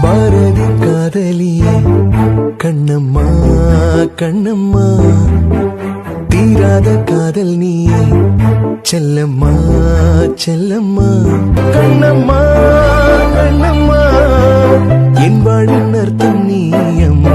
பாரதி காதலியே கண்ணம்மா கண்ணம்மா, தீராத காதல் நீயே செல்லம்மா செல்லம்மா, கண்ணம்மா கண்ணம்மா, என் வாழின் அர்த்தம் நீ அம்மா.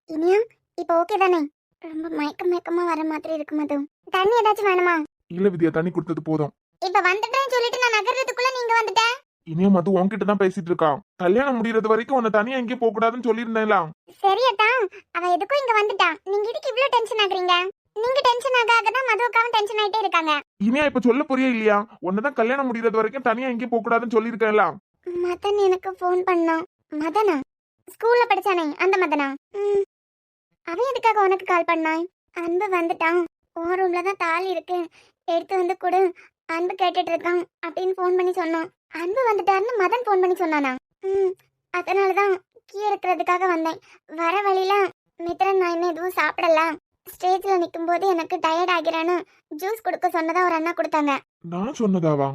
இனியா இப்ப ஓகே தானே? ரொம்ப மயக்கமா வர மாதிரி இருக்கு மது. தண்ணி ஏதாச்சும் வேணுமா? இல்ல வித்யா, தண்ணி கொடுத்தது போதும். இப்ப வந்துட்டேன்னு சொல்லிட்டு நான் நகர்றதுக்குள்ள நீங்க வந்துட்ட. இனியா மது உன்கிட்ட தான் பேசிட்டு இருக்கா. கல்யாணம் முடியறது வரைக்கும் உன்னை தனியா எங்கேயும் போக கூடாதுன்னு சொல்லியிருந்தேன்ல. சரியட்டா, அவ எதுக்கும் இங்க வந்துட்டா. நீங்க இதுக்கு இவ்ளோ டென்ஷன் ஆகுறீங்க? நீங்க டென்ஷன் ஆகாதான் மதுவுக்காவும் டென்ஷன் ஆயிட்டே இருக்காங்க. இனியா இப்ப சொல்ல புரிய இல்லையா? உன்னதான் கல்யாணம் முடியறது வரைக்கும் தனியா எங்கேயும் போக கூடாதுன்னு சொல்லியிருக்கேன்ல. மதன் எனக்கு ஃபோன் பண்ணான். மதனா? ஸ்கூல்ல படிச்சானே அந்த மதனா? அவன் எதுக்காக உனக்கு கால் பண்ணான்? அன்பு வந்துட்டான், உன் ரூம்ல தான் தாலி இருக்கு, எடுத்து வந்து கொடு, அன்பு கேட்டுட்டு இருக்கான் அப்படின்னு ஃபோன் பண்ணி சொன்னான். அன்பு வந்துட்டாருன்னு மதன் ஃபோன் பண்ணி சொன்னானா? அதனாலதான் கீ எடுக்கிறதுக்காக வந்தேன். வர வழியில மித்ரன் நான் இன்னும் எதுவும் சாப்பிடல, ஸ்டேஜ்ல நிக்கும் போது எனக்கு டயர்ட் ஆகிறேன்னு ஜூஸ் கொடுக்க சொன்னதா ஒரு அண்ணா கொடுத்தாங்க. நான் சொன்னதாவா?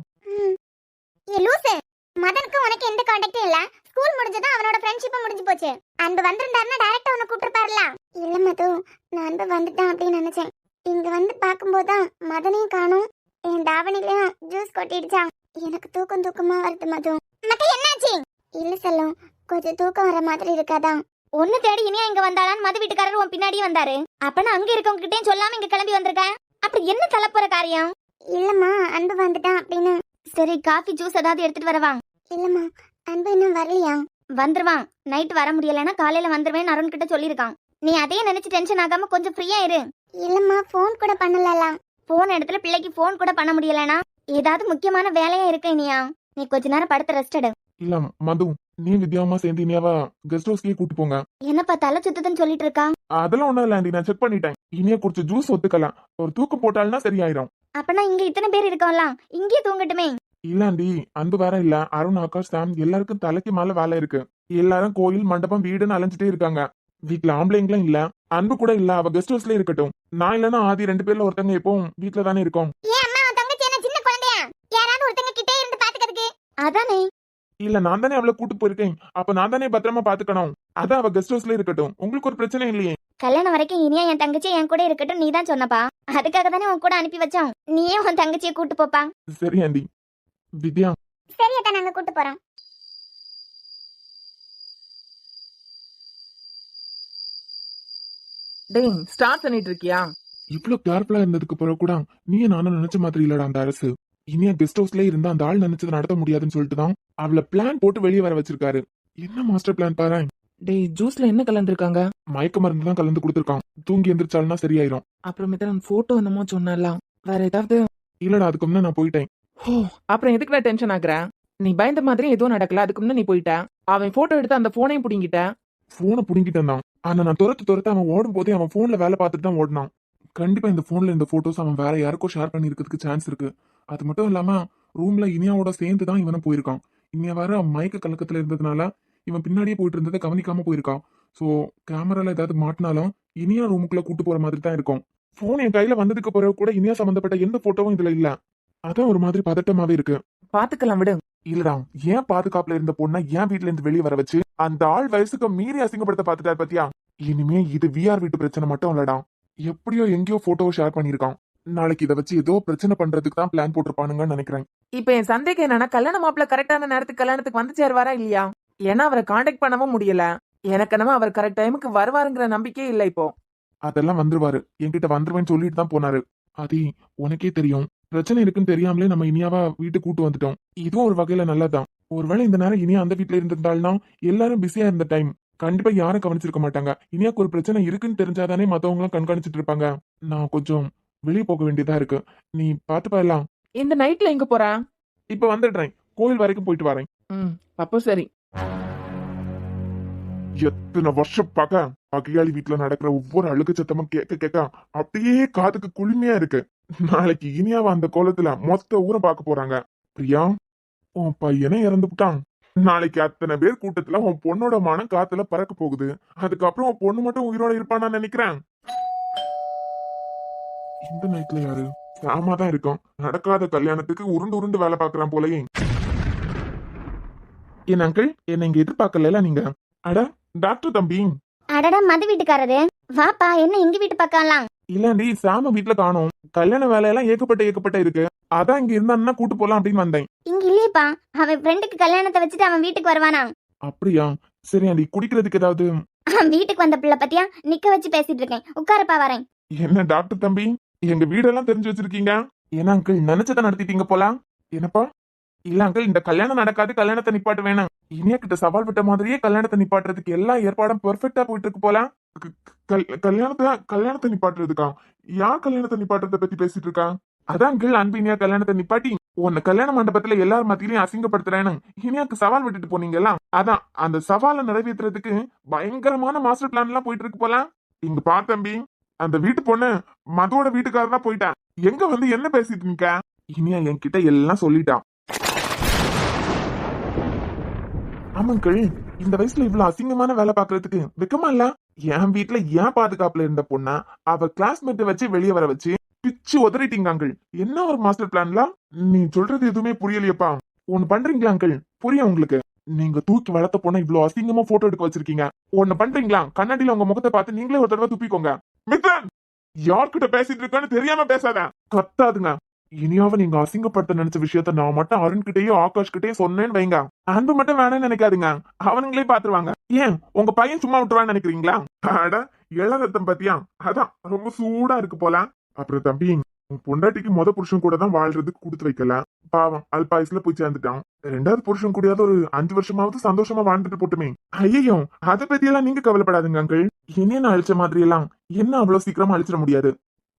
ஏ லூசு, மதனுக்கு உனக்கு எந்த கான்டாக்டும் இல்ல. ஸ்கூல் முடிஞ்சதும் அவனோட ஃப்ரெண்ட்ஷிப் முடிஞ்சு போச்சு. அன்பு வந்திருந்தாருன்னா டைரக்டா உன்னை கூப்பிட்டுருப்பாருல. இல்ல மது, நான் அன்பு வந்துட்டான் அப்படின்னு நினைச்சேன். இங்க வந்து பார்க்கும்போதுதான் மதனையும் காணும், என் தாவணிலையும் ஜூஸ் கொட்டிடுச்சான். எனக்கு தூக்கமா வருது மது. மத்த என்னாச்சு? இல்ல செல்லம், கொஞ்சம் தூக்கம் வர மாதிரி இருக்காதான். ஒண்ணு தேடி இனியா இங்க வந்தாளான்னு மது வீட்டுக்காரர் உன் பின்னாடியே வந்தாரு. அப்பனா அங்க இருக்கவங்க கிட்டே சொல்லாம இங்க கிளம்பி வந்திருக்க. அப்படி என்ன தலப்புற காரியம்? இல்லம்மா, அன்பு வந்துட்டான் அப்படின்னு. சரி, காஃபி ஜூஸ் ஏதாவது எடுத்துட்டு வரவா? இல்லம்மா, அன்பு இன்னும் வரலையா? வந்துருவான். நைட் வர முடியலன்னா காலையில வந்துருவேன் அருண் கிட்ட சொல்லிருக்கான். நீ அதையே நினைச்சு டென்ஷன் ஆகாம கொஞ்சம் ஃப்ரீயா இரு. இல்லம்மா, போன் கூட பண்ணலாம். போன் இடத்துல பிள்ளைக்கு போன் கூட பண்ண முடியலனா ஏதாவது முக்கியமான வேலையா இருக்கு இனியா. நீ கொஞ்ச நேரம் படுத்து ரெஸ்ட் எடு. இல்ல மது, நீ வித்யாமா சேர்ந்து இனியாவா கெஸ்ட் ஹவுஸ்க்கே கூட்டு போங்க. என்னப்பா தலை சுத்துதுன்னு சொல்லிட்டு இருக்கா? அதெல்லாம் ஒண்ணும் இல்ல ஆண்டி, நான் செக் பண்ணிட்டேன். இனியா குடிச்ச ஜூஸ் ஒத்துக்கலாம். ஒரு தூக்கம் போட்டால்னா சரியாயிரும். அப்பனா இங்க இத்தனை பேர் இருக்கோம்ல, இங்கே தூங்கட்டுமே. இல்ல ஆண்டி, அன்பு வேற இல்ல, அருண் ஆகாஷ் சாம் எல்லாருக்கும் தலைக்கு மேல வேலை இருக்கு. எல்லாரும் கோயில் மண்டபம் வீடுன்னு அலைஞ்சிட்டே இருக்காங்க. வீட்டுல ஆம்பளைங்களும் இல்ல, அன்பு கூட இல்ல, அவ கெஸ்ட் ஹவுஸ்ல இருக்கட்டும். நான் இல்லன்னா ஆதி 2 பேர்ல ஒருத்தங்க எப்பவும் வீட்டுல தானே இருக்கோம். அதானே. இல்ல நான் தானே அவளை கூட்டு போயிருக்கேன், அப்ப நான் தானே பத்திரமா பாத்துக்கணும். அதான் அவ கெஸ்ட் ஹவுஸ்ல இருக்கட்டும், உங்களுக்கு ஒரு பிரச்சனை இல்லையே. கல்யாணம் வரைக்கும் இனியா என் தங்கச்சி என் கூட இருக்கட்டும் நீ தான் சொன்னப்பா. அதுக்காக தானே உன் கூட அனுப்பி வச்சோம். நீயே உன் தங்கச்சியை கூட்டு போப்பா. சரி ஆண்டி. வித்யா? சரி அதான், நாங்க கூட்டு போறோம். டேய், ஸ்டார்ட் பண்ணிட்டு இருக்கியா? இவ்வளவு கேர்ஃபுல்லா இருந்ததுக்கு பிறகு கூட நீயே நானும் நினைச்ச மாதிரி இல்லடா அந்த அரசு. இனியா கெஸ்ட் ஹவுஸ்ல இருந்தா அந்த ஆள் நினைச்சதை நடத்த முடியாதுன்னு சொல்லிட்டு தான் அவளை பிளான் போட்டு வெளியே வர வச்சிருக்காரு. என்ன மாஸ்டர் பிளான் பாரு. டேய், ஜூஸ்ல என்ன கலந்துருக்காங்க? மயக்க மருந்து தான் கலந்து கொடுத்துருக்கான். தூங்கி எந்திரிச்சாலும்னா சரியாயிரும். அப்புறமேதான் போட்டோ என்னமோ சொன்னலாம். வேற ஏதாவது? இல்லடா, அதுக்கு முன்ன நான் போயிட்டேன். ஓ, அப்புறம் எதுக்கு நான் டென்ஷன் ஆகுற? நீ பயந்த மாதிரி எதுவும் நடக்கல, அதுக்கு முன்ன நீ போயிட்ட. அவன் போட்டோ எடுத்து அந்த போனையும் புடிங்கிட்ட. போனை புடிங்கிட்டேன் தான். ஆனா நான் துரத்து அவன் ஓடும் போதே அவன் போன்ல வேலை பார்த்துட்டு தான் ஓடினான். கண்டிப்பா இந்த போன்ல இந்த போட்டோஸ் அவன் வேற யாருக்கோ ஷேர் பண்ணிருக்கிறதுக்கு சான்ஸ் இருக்கு. அது மட்டும் இல்லாம ரூம்ல இனியாவோட சேர்ந்து தான் இவனும் போயிருக்கான். இனியா வேற மயக்க கலக்கத்துல இருந்ததுனால இவன் பின்னாடியே போயிட்டு இருந்ததை கவனிக்காம போயிருக்கான். சோ கேமரால ஏதாவது மாட்டினாலும் இனியா ரூமுக்குள்ள கூட்டு போற மாதிரி தான் இருக்கும். போன் என் கையில வந்ததுக்கு பிறகு கூட இனியா சம்பந்தப்பட்ட எந்த போட்டோவும் இதுல இல்ல. அதான் ஒரு மாதிரி பதட்டமாவே இருக்கு. பாத்துக்கலாம் விடு. இல்லடா, ஏன் பாதுகாப்புல இருந்த பொண்ணை ஏன் வீட்டுல இருந்து வெளியே வர வச்சு அந்த ஆள் வயசுக்கு மீறி அசிங்கப்படுத்த பாத்துட்டாரு பத்தியா? இனிமே இது விஆர் வீட்டு பிரச்சனை மட்டும் இல்லடா, எப்படியோ எங்கேயோ போட்டோவை ஷேர் பண்ணிருக்கான். நாளைக்கு இதை வச்சு ஏதோ பிரச்சனை பண்றதுக்கு தான் பிளான் போட்டிருப்பானுங்கன்னு நினைக்கிறேன். இப்ப என் சந்தேகம் என்னன்னா, கல்யாண மாப்பிள்ள கரெக்டான நேரத்துக்கு கல்யாணத்துக்கு வந்து சேருவாரா இல்லையா? ஏன்னா அவரை காண்டாக்ட் பண்ணவும் முடியல. எனக்கு என்னமோ அவர் கரெக்ட் டைமுக்கு வருவாருங்கிற நம்பிக்கையே இல்ல இப்போ. அதெல்லாம் வந்துருவாரு, என்கிட்ட வந்துருவேன்னு சொல்லிட்டு தான் போனாரு. அது உனக்கே தெரியும், பிரச்சனை இருக்குன்னு தெரியாமலே நம்ம இனியாவா வீட்டுக்கு கூட்டு வந்துட்டோம். இதுவும் ஒரு வகையில நல்லதான். ஒருவேளை இந்த நேரம் இனியா அந்த வீட்டுல இருந்திருந்தாள்னா எல்லாரும் பிஸியா இருந்த டைம், கண்டிப்பா யாரும் கவனிச்சிருக்க மாட்டாங்க. இனியாக்கு ஒரு பிரச்சனை இருக்குன்னு தெரிஞ்சாதானே மத்தவங்க எல்லாம் கண்காணிச்சிட்டு இருப்பாங்க. நான் கொஞ்சம் வெளியே போக வேண்டியதா இருக்கு, நீ பாத்து பாரலாம். இந்த நைட்ல எங்க போற? இப்ப வந்துடுறேன், கோயில் வரைக்கும் போயிட்டு வரேன். அப்போ சரி. எத்தனை வருஷம் பகையாளி வீட்டுல நடக்கிற ஒவ்வொரு அழுக்கு சத்தமும் கேட்க கேட்க அப்படியே காதுக்கு குளுமையா இருக்கு. நாளைக்கு இனியாவா அந்த கோலத்துல மொத்த ஊரை பார்க்க போறாங்க. பிரியா, உன் பையனே இறந்துட்டான். நாளைக்கு அத்தனை பேர் கூட்டத்துல உன் பொண்ணோட மனம் காத்துல பறக்க போகுது. அதுக்கப்புறம் உன் பொண்ணு மட்டும் உயிரோட இருப்பான்னு நான் நினைக்கிறேன். இந்த நைட்ல யாரு? சாமாதான் இருக்கும். நடக்காத கல்யாணத்துக்கு உருண்டு உருண்டு வேலை பாக்குறான் போலயே. என் அங்கிள் என்ன இங்க எதிர்பார்க்கல நீங்க. அட டாக்டர் தம்பி. அடடா மது வீட்டுக்காரரு, வாப்பா, என்ன எங்க வீட்டு பக்கம்லாம்? இல்லண்டி, சாம வீட்டுல காணோம். கல்யாண வேலையெல்லாம் ஏகப்பட்ட இருக்கு. அதான் இங்க இருந்தான்னா கூட்டு போலாம் அப்படின்னு வந்தேன். இங்க இல்லையப்பா, அவன் ஃப்ரெண்டுக்கு கல்யாணத்தை வச்சுட்டு அவன் வீட்டுக்கு வருவானா? அப்படியா? சரி ஆண்டி, குடிக்கிறதுக்கு ஏதாவது? வீட்டுக்கு வந்த பிள்ளை பத்தியா நிக்க வச்சு பேசிட்டு இருக்கேன், உட்காரப்பா வரேன். என்ன டாக்டர் தம்பி, எங்க வீடெல்லாம் தெரிஞ்சு வச்சிருக்கீங்க. ஏன்னா அங்கிள் நினைச்சதை நடத்திட்டீங்க போல. என்னப்பா? இல்ல அங்கிள், இந்த கல்யாணம் நடக்காது, கல்யாணத்தை நிப்பாட்டு வேணும். இனியா கிட்ட சவால் விட்ட மாதிரியே கல்யாணத்தை நிப்பாட்டுறதுக்கு எல்லா ஏற்பாடும் பெர்ஃபெக்டா போயிட்டு இருக்கு போல. கல்யாணத்தை நிப்பாட்டுறதுக்கா? யார் கல்யாணத்தை நிப்பாட்டுறத பத்தி பேசிட்டு இருக்கா? அதான் அங்கிள், அன்பினியா கல்யாணத்தை நிப்பாட்டி உன்னை கல்யாண மண்டபத்துல எல்லார் மத்தியிலையும் அசிங்கப்படுத்துறேன்னு இனியாக்கு சவால் விட்டுட்டு போனீங்களா? அதான் அந்த சவாலை நிறைவேற்றுறதுக்கு பயங்கரமான மாஸ்டர் பிளான் எல்லாம் போயிட்டு இருக்கு போல. இங்க பா தம்பி, அந்த வீட்டு பொண்ணு மதுவோட வீட்டுக்காரர் தான் போயிட்டான். எங்க வந்து என்ன பேசிட்டு இருக்க? இனியா என்கிட்ட எல்லாம் சொல்லிட்டான். ஆமாங்கள், இந்த வயசுல இவ்வளவு அசிங்கமான வேலை பாக்குறதுக்கு வெக்கமா இல்ல? என் வீட்டுல ஏன் பாதுகாப்புல இருந்த பொண்ணா அவ கிளாஸ்மேட் வச்சு வெளியே வர வச்சு பிச்சு உதறிட்டீங்க அங்கிள். என்ன ஒரு மாஸ்டர் பிளான்ல? நீ சொல்றது எதுவுமே புரியலையப்பா. ஒண்ணு பண்றீங்களா அங்கிள்? புரியும் உங்களுக்கு? நீங்க தூக்கி வளர்த்த பொண்ணை இவ்வளவு அசிங்கமா போட்டோ எடுக்க வச்சிருக்கீங்க. ஒண்ணு பண்றீங்களா? கண்ணாடியில உங்க முகத்தை பார்த்து நீங்களே ஒரு தடவை துப்பிக்கோங்க. மித்ரன், யார்கிட்ட பேசிட்டு இருக்கான்னு தெரியாம பேசாத. கத்தாதுங்க. இனியாவ நீங்க அசிங்கப்படுத்த நினைச்ச விஷயத்த நான் மட்டும் அருண் கிட்டயும் ஆகாஷ் கிட்டயும் சொன்னேன்னு வைங்க, அன்பு மட்டும் வேணும்னு நினைக்காதுங்க, அவனுங்களே பாத்துருவாங்க. ஏன் உங்க பையன் சும்மா விட்டுருவான்னு நினைக்கிறீங்களா? அட இளரத்தம் பத்தியா? அதான் ரொம்ப சூடா இருக்கு போல. அப்புறம் தம்பி, உன் பொண்டாட்டிக்கு முத புருஷன் கூட தான் வாழ்றதுக்கு கொடுத்து வைக்கல. பாவம் அல்பாயுஸ்ல போய் சேர்ந்துட்டான். ரெண்டாவது புருஷன் கூடயாவது ஒரு 5 வருஷமாவது சந்தோஷமா வாழ்ந்துட்டு போட்டுமே. ஐயோ, அதை பத்தி எல்லாம் நீங்க கவலைப்படாதுங்க அங்கிள். என்ன அழிச்ச மாதிரி எல்லாம் என்ன அவ்வளவு சீக்கிரமா அழிச்சிட முடியாது.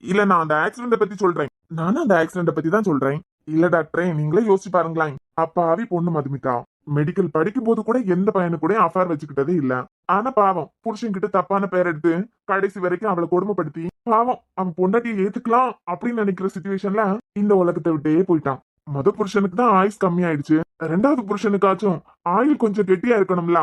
இல்ல, நான் அந்த ஆக்சிடென்ட பத்தி சொல்றேன். நானும் அந்த ஆக்சிடென்ட பத்தி தான் சொல்றேன். இல்ல டாக்டரே, நீங்களே யோசிச்சு பாருங்களேன். அப்பாவி பொண்ணு மதுமிதா மெடிக்கல் படிக்கும் போது கூட எந்த பையனு கூட அஃபேர் வச்சுக்கிட்டதே இல்ல. ஆனா பாவம் புருஷன் கிட்ட தப்பான பேர் எடுத்து கடைசி வரைக்கும் அவளை கொடுமைப்படுத்தி பாவம் அவன் பொண்டாட்டியை ஏத்துக்கலாம் அப்படின்னு நினைக்கிற சிச்சுவேஷன்ல இந்த உலகத்தை விட்டே போயிட்டான். முத புருஷனுக்கு தான் ஆயுஸ் கம்மி ஆயிடுச்சு. ரெண்டாவது புருஷனுக்காச்சும் ஆயுள் கொஞ்சம் கெட்டியா இருக்கணும்ல.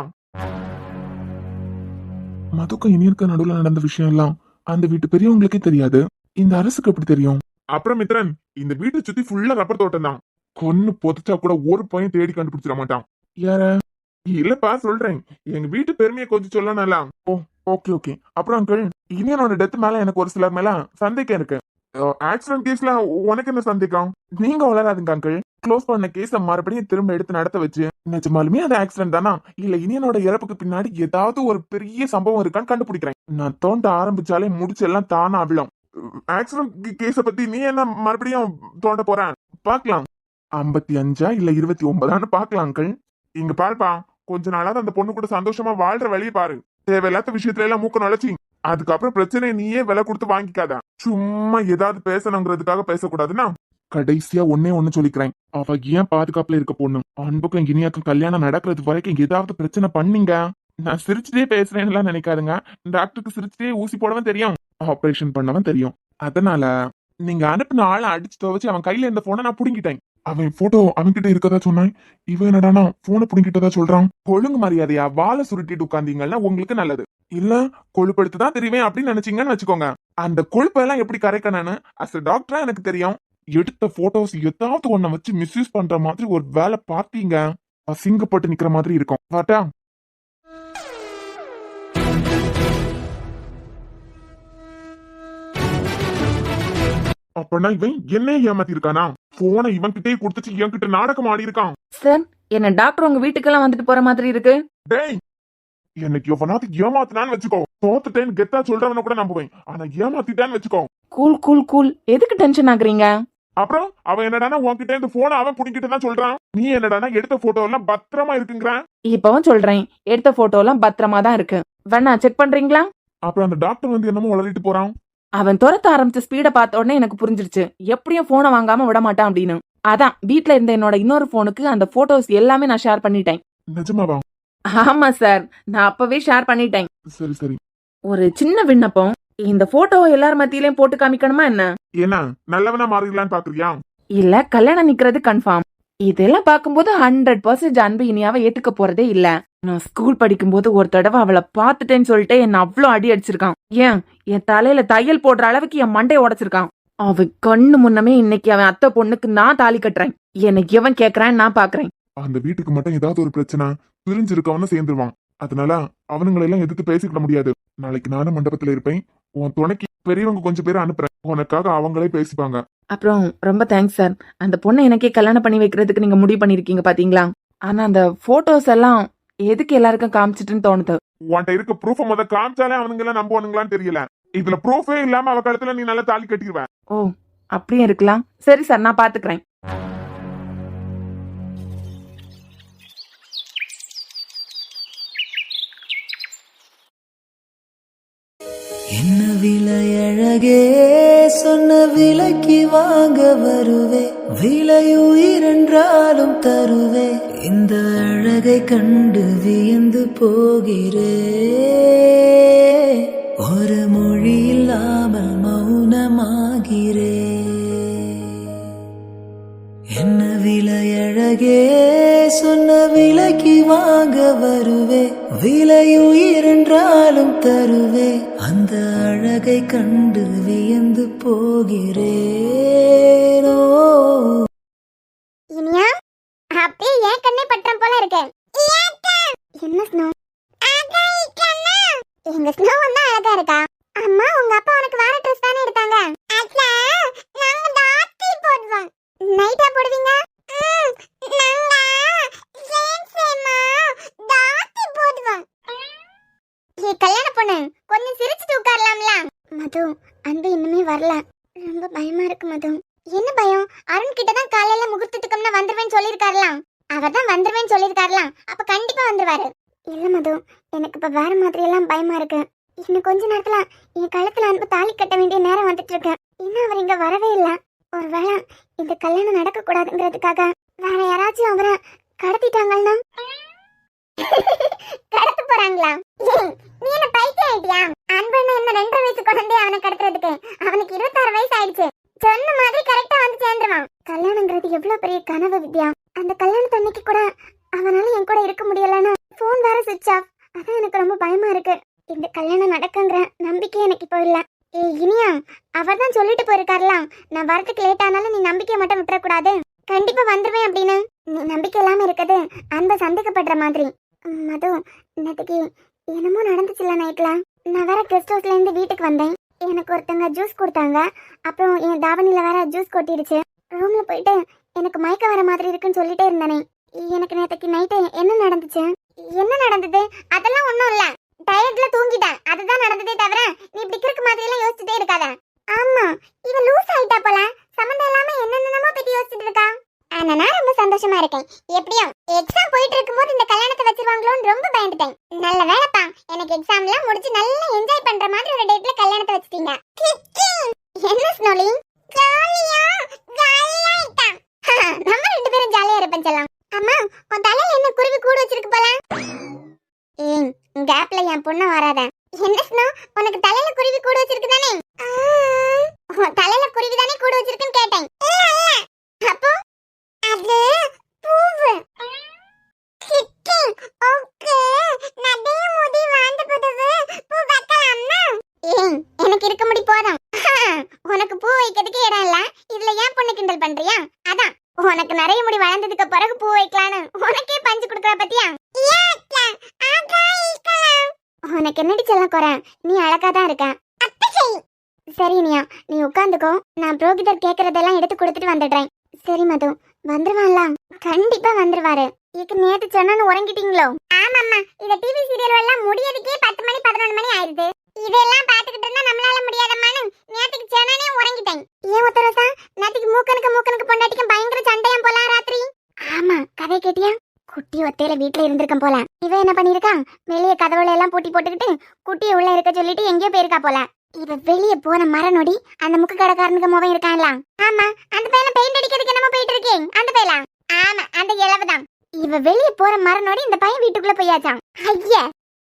மதுக்கும் இனியருக்கு நடுவுல நடந்த விஷயம் எல்லாம் அந்த வீட்டு பெரியவங்களுக்கே தெரியாது. இந்த அரசுக்கு எப்படி தெரியும்? அப்புறம் மித்ரன், இந்த வீட்டை சுத்தி ஃபுல்லா ரப்பர் தோட்டம் தான். கொன்னு பொதிச்சா கூட ஒரு பையன் தேடி கண்டுபிடிச்சிட மாட்டான். யார? இல்லப்பா சொல்றேன், எங்க வீட்டு பெருமையை கொஞ்சம் சொல்லலாம். ஓ ஓகே ஓகே. அப்புறம் அங்கிள், இனியனோட டெத் மேல எனக்கு ஒரு சிலர் மேல சந்தேகம் இருக்கு. ஆக்சிடென்ட் கேஸ்ல உனக்கு என்ன சந்தேகம்? நீங்க வளராதுங்க அங்கிள். க்ளோஸ் பண்ண கேஸ மறுபடியும் திரும்ப எடுத்து நடத்த வச்சு நிஜமாலுமே அது ஆக்சிடென்ட் தானா இல்ல இனியனோட இறப்புக்கு பின்னாடி ஏதாவது ஒரு பெரிய சம்பவம் இருக்கான்னு கண்டுபிடிக்கிறேன். நான் தோண்ட ஆரம்பிச்சாலே முடிச்சு எல்லாம் தானா அவிழும். ஆக்சிடென்ட் கேஸ பத்தி நீ என்ன மறுபடியும் தோண்ட போற? பாக்கலாம். 55 இல்ல 29 பாக்கலாம் அங்கிள். இங்க பாருப்பா, கொஞ்ச நாளாவது அந்த பொண்ணு கூட சந்தோஷமா வாழ்ற வழியை பாரு. தேவையில்லாத விஷயத்துல எல்லாம் மூக்க நுழைச்சி அதுக்கப்புறம் பிரச்சனை நீயே விலை கொடுத்து வாங்கிக்காத. சும்மா ஏதாவது பேசணுங்கிறதுக்காக பேசக்கூடாதுன்னா. கடைசியா ஒண்ணு சொல்லிக்கிறேன், அவ ஏன் பாதுகாப்புல இருக்க பொண்ணு அன்புக்கும் இனியாக்கும் கல்யாணம் நடக்கிறது வரைக்கும் ஏதாவது பிரச்சனை பண்ணீங்க, நான் சிரிச்சுட்டே பேசுறேன்னு நினைக்காதுங்க. டாக்டருக்கு சிரிச்சுட்டே ஊசி போடவும் தெரியும், ஆபரேஷன் பண்ணவும் தெரியும். அதனால நீங்க அனுப்பின ஆளை அடிச்சு துவச்சு அவன் கையில இருந்த போனை நான் புடுங்கிட்டேன். அவன் போட்டோ அவன்கிட்ட இருக்கதா சொன்னான். இவன் என்னடானா போனை புடுங்கிட்டதா சொல்றான். ஒழுங்கு மரியாதையா வாழை சுருட்டிட்டு உட்கார்ந்தீங்கன்னா உங்களுக்கு நல்லது. இல்ல கொழுப்படுத்துதான் தெரியுமே அப்படின்னு நினைச்சீங்கன்னு வச்சுக்கோங்க. அந்த கொழுப்பெல்லாம் எப்படி கரைக்கணும்னு அஸ் அ டாக்டரா எனக்கு தெரியும். எடுத்த போட்டோஸ் ஏதாவது ஒன்ன வச்சு மிஸ்யூஸ் பண்ற மாதிரி ஒரு வேலை பார்த்தீங்க, அசிங்கப்பட்டு நிக்கிற மாதிரி இருக்கும். வாட்டா. அப்பனா இவன் என்ன ஏமாத்தி இருக்கானா? போனை இவன் கிட்டே கொடுத்துச்சு என்கிட்ட நாடகம் ஆடி இருக்கான். சார், என்ன டாக்டர் உங்க வீட்டுக்கெல்லாம் வந்துட்டு போற மாதிரி இருக்கு. டேய், எனக்கு எவனாவது ஏமாத்தினான்னு வச்சுக்கோ, தோத்துட்டேன்னு கெத்தா சொல்றவன கூட நம்புவேன். ஆனா ஏமாத்திட்டான்னு வச்சுக்கோ. கூல் கூல் கூல், எதுக்கு டென்ஷன் ஆகுறீங்க? அப்புறம் அவன் என்னடானா உன்கிட்ட இந்த போனை அவன் புடிங்கிட்டு தான் சொல்றான். நீ என்னடானா எடுத்த போட்டோ எல்லாம் பத்திரமா இருக்குங்கிற. இப்பவும் சொல்றேன், எடுத்த போட்டோ எல்லாம் பத்திரமா தான் இருக்கு. வேணா செக் பண்றீங்களா? அப்புறம் அந்த டாக்டர் வந்து என்னமோ வளரிட்டு போறான். அவன் துரத்த ஆரம்பிச்ச ஸ்பீட பார்த்த உடனே எனக்கு புரிஞ்சிருச்சு, எப்படியும் போனை வாங்காம விட மாட்டான் அப்படின்னு. அதான் வீட்ல இருந்த என்னோட இன்னொரு போனுக்கு அந்த போட்டோஸ் எல்லாமே நான் ஷேர் பண்ணிட்டேன். நிஜமாவா? ஆமா சார், நான் அப்பவே ஷேர் பண்ணிட்டேன். சரி சரி. ஒரு சின்ன விண்ணப்பம், இந்த போட்டோ எல்லார் மத்தியிலயும் போட்டு காமிக்கணுமா என்ன? என்ன நல்லவனா மாறிடலான்னு பாக்குறியா? இல்ல கல்யாணம் நிக்கிறது கன்ஃபார்ம். இதெல்லாம் பார்க்கும்போது 100% அன்பு இனியாவை ஏத்துக்க போறதே இல்ல. நான் ஸ்கூல் படிக்கும் போது ஒரு தடவை அவளை பாத்துட்டேன்னு சொல்லிட்டு என்ன அவ்வளவு அடி அடிச்சிருக்கான். ஏன் என் தலையில தையல் போடுற அளவுக்கு என் மண்டையை உடைச்சிருக்கான். அவ கண்ணு முன்னமே இன்னைக்கு அவன் அத்தை பொண்ணுக்கு நான் தாலி கட்டுறேன். என்னை எவன் கேக்குறான்னு நான் பாக்குறேன். அந்த வீட்டுக்கு மட்டும் ஏதாவது ஒரு பிரச்சனை பிரிஞ்சிருக்கவன சேர்ந்துருவான். அதனால அவனுங்களெல்லாம் எதிர்த்து பேசிக்கிட முடியாது. நாளைக்கு நானும் மண்டபத்துல இருப்பேன். உன் துணைக்கு பெரியவங்க கொஞ்சம் பேரை அனுப்புறேன். உனக்காக அவங்களே பேசிப்பாங்க. அப்புறம் ரொம்ப தேங்க்ஸ் சார். அந்த பொண்ணை எனக்கே கல்யாணம் பண்ணி வைக்கிறதுக்கு நீங்க முடிவு பண்ணிருக்கீங்க பாத்தீங்களா? ஆனா அந்த போட்டோஸ் எல்லாம் எதுக்கு எல்லாருக்கும் காமிச்சிட்டுன்னு தோணுது. உன்கிட்ட இருக்க ப்ரூஃப் முத காமிச்சாலே அவனுங்க எல்லாம் நம்புவானுங்களான்னு தெரியல. இதுல ப்ரூஃபே இல்லாம அவ கழுத்துல நீ நல்லா தாலி கட்டிடுவ. ஓ அப்படியே இருக்கலாம். சரி சார், நான் பாத்துக்கிறேன். என்ன விலை அழகே சொன்ன விலைக்கு வாங்க வருவே, விலையுயிரென்றாலும் தருவே, இந்த அழகை கண்டு வியந்து போகிறே, ஒரு மொழி இல்லாமல் மௌனமாகிறே. என்ன விலை அழகே சொன்ன விலைக்கு வாங்க வருவே, விலையுயிரென்றாலும் தருவே, அந்த அழகை கண்டு வியந்து போகிறேனோ. இனியா அப்படியே ஏன் கண்ணே பட்டம் போல இருக்கு. என்ன ஸ்னோ? எங்க ஸ்னோ வந்து அழகா இருக்கா. அம்மா உங்க அப்பா உனக்கு வேற ட்ரெஸ் தானே எடுத்தாங்க. நாங்க டாட்டி போடுவோம். நைட்டா போடுவீங்க? நாங்க சேம்மா டாட்டி போடுவோம். ஏ கல்யாண பொண்ணு கொஞ்சம் சிரிச்சிட்டு உட்காரலாம்ல. மது அன்பு இன்னுமே வரல. ரொம்ப பயமா இருக்கு மது. என்ன பயம்? அருண் கிட்ட தான் காலையில முகூர்த்தத்துக்கும்னா வந்துருவேன்னு சொல்லிருக்காரலாம். அவர் தான் வந்துருவேன்னு சொல்லிருக்காரலாம். அப்ப கண்டிப்பா வந்துருவாரு. இல்ல மது, எனக்கு இப்ப வேற மாதிரி எல்லாம் பயமா இருக்கு. இன்னும் கொஞ்ச நேரத்துல என் கழுத்துல அன்பு தாலி கட்ட வேண்டிய நேரம் வந்துட்டு இருக்கு. இன்னும் அவர் இங்க வரவே இல்ல. ஒருவேளை இந்த கல்யாணம் நடக்க கூடாதுங்கிறதுக்காக வேற யாராச்சும் அவரை கடத்திட்டாங்கன்னா? கடத்த போறாங்களா? நீ என்ன பைத்தியம் ஆயிட்டியா? அன்புன்னு என்ன 2.5 வயசு குழந்தை அவனை கடத்துறதுக்கு? அவனுக்கு 26 வயசு ஆயிடுச்சு. சொன்ன மாதிரி கரெக்டா வந்து சேர்ந்துருவான். கல்யாணங்கிறது எவ்வளவு பெரிய கனவு வித்யா. அந்த கல்யாணத்தன்னைக்கு கூட அவனால என் கூட இருக்க முடியலன்னா போன் வேற சுவிட்ச் ஆஃப். அதான் எனக்கு ரொம்ப பயமா இருக்கு. இந்த கல்யாணம் நடக்குங்கிற நம்பிக்கை எனக்கு இப்போ இல்ல. இனியா அவர் தான் சொல்லிட்டு போயிருக்காரலாம், நான் வரதுக்கு லேட் ஆனாலும் நீ நம்பிக்கையை மட்டும் விட்டுறக்கூடாது, கண்டிப்பா வந்துருவேன் அப்படின்னு. நீ நம்பிக்கை இல்லாம இருக்குது அன்பை சந்தேகப்படுற மாதிரி. மது இன்னத்துக்கு என்னமோ நடந்துச்சுல நைட்ல. நான் வேற கெஸ்ட் ஹவுஸ்ல இருந்து வீட்டுக்கு வந்தேன். எனக்கு ஒருத்தங்க ஜூஸ் கொடுத்தாங்க. அப்புறம் என் தாவணியில வேற ஜூஸ் கொட்டிடுச்சு. ரூம்ல போயிட்டு எனக்கு மயக்க வர மாதிரி இருக்குன்னு சொல்லிட்டே இருந்தானே. எனக்கு நேற்றுக்கு நைட்டு என்ன நடந்துச்சு? என்ன நடந்தது? அதெல்லாம் ஒண்ணும் இல்ல. டயர்ட்ல தூங்கிட்டேன், அதுதான் நடந்ததே தவிர நீ இப்படி கிறுக்கு மாதிரி எல்லாம் யோசிச்சுட்டே இருக்காத. ஆமா இவ லூஸ் ஆயிட்டா போல. சம்மந்தம் இல்லாம என்னென்னமோ பத்தி யோசிச்சுட்டு இருக்கா. ஆனா நான் ரொம்ப சந்தோஷமா இருக்கேன். எப்படியும் எக்ஸாம் போயிட்டு இருக்கும்போது இந்த கல்யாணத்தை வச்சிருவாங்களோன்னு ரொம்ப பயந்துட்டேன். நல்ல வேலைப்பா, எனக்கு எக்ஸாம்லாம் முடிச்சு நல்லா என்ஜாய் பண்ற மாதிரி ஒரு டேட்ல கல்யாணத்தை வச்சிட்டீங்க. என்ன ஸ்னோலி? ஜாலியா இருக்கா? நம்ம 2 பேரும் ஜாலியா இருப்பேன் செல்லம். அம்மா உன் தலையில என்ன குருவி கூடு வச்சிருக்கு போல. கேப்ல என் பொண்ணு வராத. என்ன ஸ்னோ, உனக்கு தலையில குருவி கூடு வச்சிருக்கு தானே? தலையில குருவி தானே கூடு வச்சிருக்குன்னு கேட்டேன். அப்போ அது பூவு. ஓகே நடைய முடி வாந்த புதவு பூ வைக்கலாம்னா? எனக்கு இருக்க முடி போதும். உனக்கு பூ வைக்கிறதுக்கு இடம் இல்ல. இதுல ஏன் பொண்ணு கிண்டல் பண்றியா? அதான் உனக்கு நிறைய முடி வளர்ந்ததுக்கு பிறகு பூ வைக்கலான்னு உனக்கே பஞ்சு கொடுக்கற பத்தியா? உனக்கு என்னடி சொல்ல குறை? நீ அழகா தான் இருக்க. சரி நியா, நீ உட்காந்துக்கோ. நான் புரோகிதர் கேக்குறதெல்லாம் எடுத்து கொடுத்துட்டு வந்துடுறேன். சரி மது, வந்துருவான்ல? கண்டிப்பா வந்துருவாரு. இதுக்கு நேத்து சொன்னு உறங்கிட்டீங்களோ? ஆமாம்மா, இந்த டிவி சீரியல் எல்லாம் முடியறதுக்கே 10 மணி 11 மணி ஆயிடுது. இதெல்லாம் பாத்துக்கிட்டு இருந்தா நம்மளால முடியாதம்மான்னு நேத்துக்கு சொன்னே உறங்கிட்டேன். ஏன் ஒத்தரசா, நேத்துக்கு மூக்கனுக்கு பொண்டாட்டிக்கும் பயங்கர சண்டையாம் போல ராத்திரி. ஆமா, கதை கேட்டியா? குட்டி ஒத்தையில வீட்டுல இருந்திருக்கேன் போல. இவ என்ன பண்ணிருக்கா? வெளியே கதவுல எல்லாம் பூட்டி போட்டுக்கிட்டு குட்டியை உள்ள இருக்க சொல்லிட்டு எங்கேயோ போயிருக்கா போல. இவ வெளியே போன மரநொடி அந்த முக்கு கடைக்காரனுக்கு முகம் இருக்கான்ல. ஆமா, அந்த பையன் பெயிண்ட் அடிக்கிறதுக்கு என்னமோ போயிட்டு இருக்கேன். அந்த பையன் ஆமா அந்த இளவுதான். இவ வெளியே போற மரநொடி இந்த பையன் வீட்டுக்குள்ள போயாச்சான். ஐயா,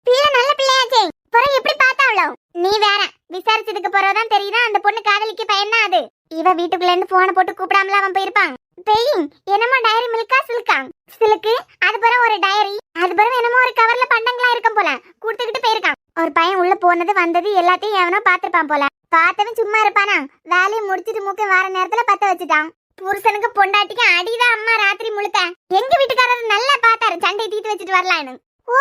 பிள்ளை நல்ல பிள்ளையாச்சே. பிறகு எப்படி பார்த்தாவளோ? நீ வேற விசாரிச்சதுக்கு பிறகுதான் தெரியுதா அந்த பொண்ணு காதலிக்கு பையன் தான் அது. இவ வீட்டுக்குள்ள இருந்து போன போட்டு கூப்பிடாமல அவன் போயிருப்பான். பெயின் என்னமோ டைரி மில்கா சிலுக்கு அது பிறகு ஒரு டைரி, அது பிறகு என்னமோ ஒரு கவர்ல பண்டங்களா இருக்கும் போல கொடுத்துக்கிட்டு போயிருக்கான். ஒரு பையன் உள்ள போனது வந்தது எல்லாத்தையும் எவனோ பாத்துருப்பான் போல. பார்த்தவன் சும்மா இருப்பானா? வேலையை முடிச்சிட்டு மூக்க வார நேரத்துல பத்த வச்சுட்டான். புருஷனுக்கு பொண்டாட்டிக்கு அடிதான் அம்மா ராத்திரி முழுக்க. எங்க வீட்டுக்காரர் நல்லா பார்த்தாரு சண்டை தீத்து வச்சுட்டு வரலான்னு. ஓ,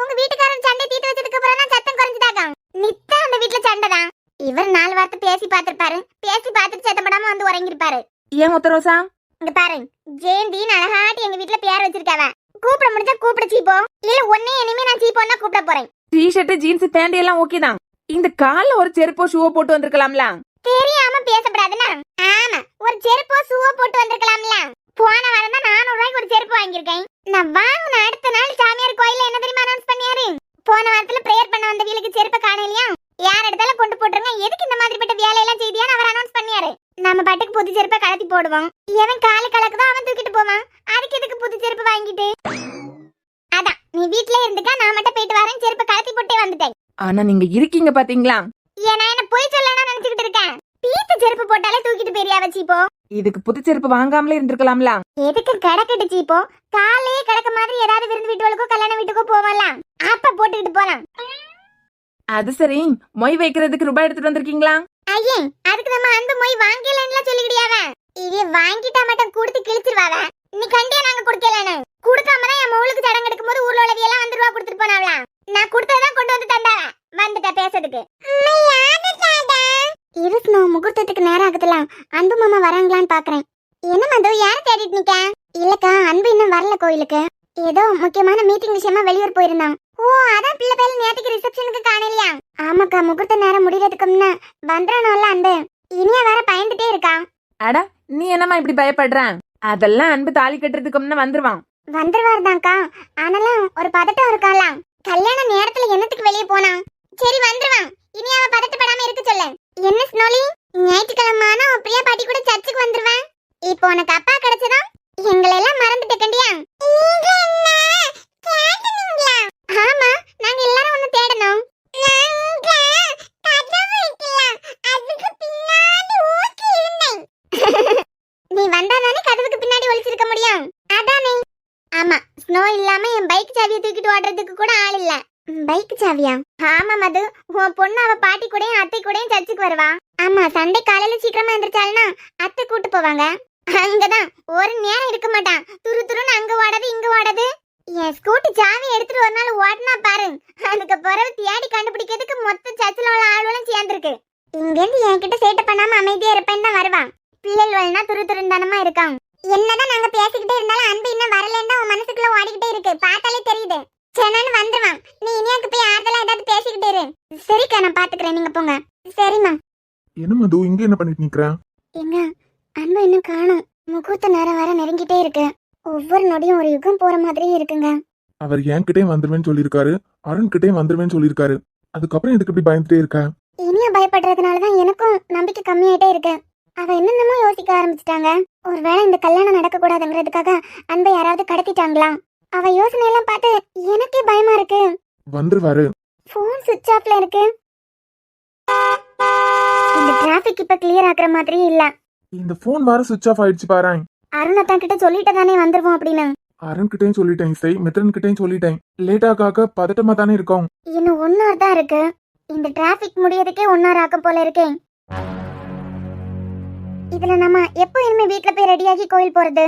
உங்க வீட்டுக்காரர் சண்டை தீத்து வச்சதுக்கு அப்புறம் தான் சத்தம் குறைஞ்சிட்டாங்க. நித்தா அந்த வீட்டுல சண்டை தான். இவர் 4 வார்த்தை பேசி பார்த்திருப்பாரு. பேசி பார்த்துட்டு சத்தப்படாம வந்து உறங்கிருப்பாரு. ஏன் முத்த ரோசா? இங்க பாரு, ஜெயந்தின்னு அழகாட்டி எங்க வீட்டுல பேர் வச்சிருக்காவ. கூப்பிட முடிஞ்சா கூப்பிட சீப்போ, இல்ல ஒன்னே இனிமே நான் சீப்போன்னா கூப்பிட போறேன். டிஷர்ட் ஜீன்ஸ் பேண்ட் எல்லாம் ஓகே தான். இந்த கால்ல ஒரு செருப்போ ஷூவோ போட்டு வந்திருக்கலாம்ல. தெரியாம பேசப்படாதுன்னா. ஆமா, ஒரு செருப்போ ஷூவோ போட்டு வந்திருக்கலாம்ல. போன வாரம் தான் 400 ரூபாய்க்கு ஒரு செருப்பு வாங்கியிருக்கேன். நான் வாங்கின அடுத்த நாள் சாமியார் கோயில்ல என்ன தெரியுமா அனௌன்ஸ் பண்ணியாரு? போன வாரத்துல பிரேயர் பண்ண வந்த வீலுக்கு செருப்பு காணலையா, யார் இடத்தாலும் கொண்டு போட்டுருங்க, எதுக்கு இந்த மாதிரிப்பட்ட வேலையெல்லாம் செய்தியான்னு அவர் அனௌன்ஸ் பண்ணியாரு. நம்ம பாட்டுக்கு புது செருப்பை கலத்தி போடுவோம். எவன் காலு கலக்குதான் அவன் தூக்கிட்டு போவான். அதுக்கு எதுக்கு புது செருப்பு வாங்கிட்டு? அதான் நீ வீட்ல இருந்துக்கா, நான் மட்டும் போயிட்டு வரேன், செருப்பை கலத்தி போட்டே வந்துட்டேன். ஆனா நீங்க இருக்கீங்க பாத்தீங்களா? ஏன்னா என்ன போய் சொல்லணும் நினைச்சுக்கிட்டு இருக்கேன். பீத்த செருப்பு போட்டாலே தூக்கிட்டு பெரியா வச்சிப்போ. இதுக்கு புது செருப்பு வாங்காமலே இருந்திருக்கலாம்ல. எதுக்கு கிடக்கிட்டு சீப்போ? காலே கிடக்க மாதிரி ஏதாவது விருந்து வீட்டுகளுக்கோ கல்யாண வீட்டுக்கோ போவலாம், அப்ப போட்டுக்கிட்டு போலாம். அது சரி, மொய் வைக்கிறதுக்கு ரூபாய் எடுத்துட்டு வந்திருக்கீங்களா? ஐயே, அதுக்கு நம்ம அந்த மொய் வாங்கலன்னு சொல்லிக்கிட்டியாவ. இது வாங்கிட்டா மட்டும் கொடுத்து கிழிச்சிருவாவ. நீ கண்டியா நாங்க குடுக்கலன்னு. குடுக்காம தான் என் மவுளுக்கு சடங்கு எடுக்கும் போது ஊர்ல உள்ளவியெல்லாம் 1 ரூபா கொடுத்துட்டு போனாவளா. நான் கொடுத்ததான் கொண்டு வந்து தந்தாவ. வந்துட்டா பேசுறதுக்கு. இருஸ்னோ, முகூர்த்தத்துக்கு நேரம் ஆகுதுலாம். அன்பு மாமா வராங்களான்னு பாக்குறேன். என்ன மது, யார தேடிட்டு நிக்க? இல்லக்கா, அன்பு இன்னும் வரல கோயிலுக்கு. ஏதோ முக்கியமான மீட்டிங் விஷயமா வெளியூர் போயிருந்தான். ஓ, அதான் பிள்ளை பேல நேத்துக்கு ரிசப்ஷனுக்கு காணலையா? ஆமாக்கா, முகூர்த்த நேரம் முடியறதுக்கு முன்ன வந்துடணும்ல அன்பு. இனியா வேற பயந்துட்டே இருக்கா. அட, நீ என்னமா இப்படி பயப்படுற? அதெல்லாம் அன்பு தாலி கட்டுறதுக்கு முன்ன வந்துருவான். வந்துருவாருதான்க்கா, ஆனாலும் ஒரு பதட்டம் இருக்காலாம். கல்யாண நேரத்துல என்னத்துக்கு வெளியே போனா? சரி வந்துருவான். இனி அவ பதட்டப்படாம இருக்க சொல்லு. என்ன ஸ்னோலி, ஞாயிற்றுக்கிழமை ஆனா உன் பிரியா பாட்டி கூட சர்ச்சுக்கு வந்துருவேன். இப்போ உனக்கு அப்பா கிடைச்சதா எங்களை எல்லாம் மறந்துட்டு கண்டியா? ஆமா, நாங்க எல்லாரும் ஒண்ணு தேடணும். நீ வந்தாதானே கதவுக்கு பின்னாடி ஒளிச்சிருக்க முடியும். அதானே. ஆமா, ஸ்னோ இல்லாம என் பைக் சாவியை தூக்கிட்டு ஓடுறதுக்கு கூட ஆள் இல்ல. பைக் சாவியா? ஆமா மது, உன் பொண்ணு அவ பாட்டி கூடயும் அத்தை கூடயும் சர்ச்சுக்கு வருவா. ஆமா, சண்டே காலையில சீக்கிரமா எந்திரிச்சாலும்னா அத்தை கூட்டு போவாங்க. அங்கதான் ஒரு நேரம் இருக்க மாட்டான். துரு துருன்னு அங்க ஓடாது இங்க ஓடாது. என் ஸ்கூட்டி சாவி எடுத்துட்டு ஒரு நாள் ஓடனா பாரு, அதுக்கு பிறகு தேடி கண்டுபிடிக்கிறதுக்கு மொத்த சர்ச்சில் உள்ள ஆளுகளும் சேர்ந்துருக்கு. இங்க இருந்து என்கிட்ட சேட்டை பண்ணாம அமைதியா இருப்பேன்னு தான் வருவான். பிள்ளைகள்னா துரு துருந்தானமா இருக்கான். என்னதான் நாங்க பேசிக்கிட்டே இருந்தாலும் அன்பு இன்னும் வரலன்னா உன் மனசுக்குள்ள ஓடிக்கிட்டே இருக்கு, பார்த்தாலே தெரியுது. சென்னு வந்துருவான். நீ இனியாக்கு போய் ஆறுதலா ஏதாவது பேசிக்கிட்டே இரு. சரிக்கா, நான் பாத்துக்கிறேன், நீங்க போங்க. சரிம்மா. என்ன மது, இங்க என்ன பண்ணிட்டு நிக்கிற? எங்க அன்பு இன்னும் காணும். முகூர்த்த நேரம் வர நெருங்கிட்டே இருக்கு. ஒவ்வொரு நொடியும் ஒரு யுகம் போற மாதிரியே இருக்குங்க. அவர் என்கிட்டயும் வந்துருவேன்னு சொல்லியிருக்காரு, அருண் கிட்டயும் வந்துருவேன்னு சொல்லியிருக்காரு. அதுக்கப்புறம் எதுக்கு இப்படி பயந்துட்டே இருக்க? இனியா பயப்படுறதுனாலதான் எனக்கும் நம்பிக்கை கம்மியாயிட்டே இருக்கு. அவ என்னென்னமோ யோசிக்க ஆரம்பிச்சிட்டாங்க. ஒருவேளை இந்த கல்யாணம் நடக்க கூடாதுங்கிறதுக்காக அன்பை யாராவது கடத்திட்டாங்களா? அவ யோசனை எல்லாம் பார்த்து எனக்கே பயமா இருக்கு. வந்துருவாரு. போன் சுவிட்ச் ஆஃப்ல இருக்கு. இந்த டிராபிக் இப்ப கிளியர் ஆக்குற மாதிரியே இல்ல. இந்த போன் வேற சுவிட்ச் ஆஃப் ஆயிடுச்சு பாரு. அருண் அத்தா கிட்ட சொல்லிட்டு தானே வந்துருவோம் அப்படின்னு. அருண் கிட்டயும் சொல்லிட்டேன், இசை மித்ரன் கிட்டயும் சொல்லிட்டேன். லேட்டாக பதட்டமா தானே இருக்கோம். இன்னும் 1 hour தான் இருக்கு. இந்த டிராபிக் முடியறதுக்கே 1 hour ஆக்கும் போல இருக்கேன். இதுல நம்ம எப்போ இனிமே வீட்ல போய் ரெடியாகி கோயில் போறது?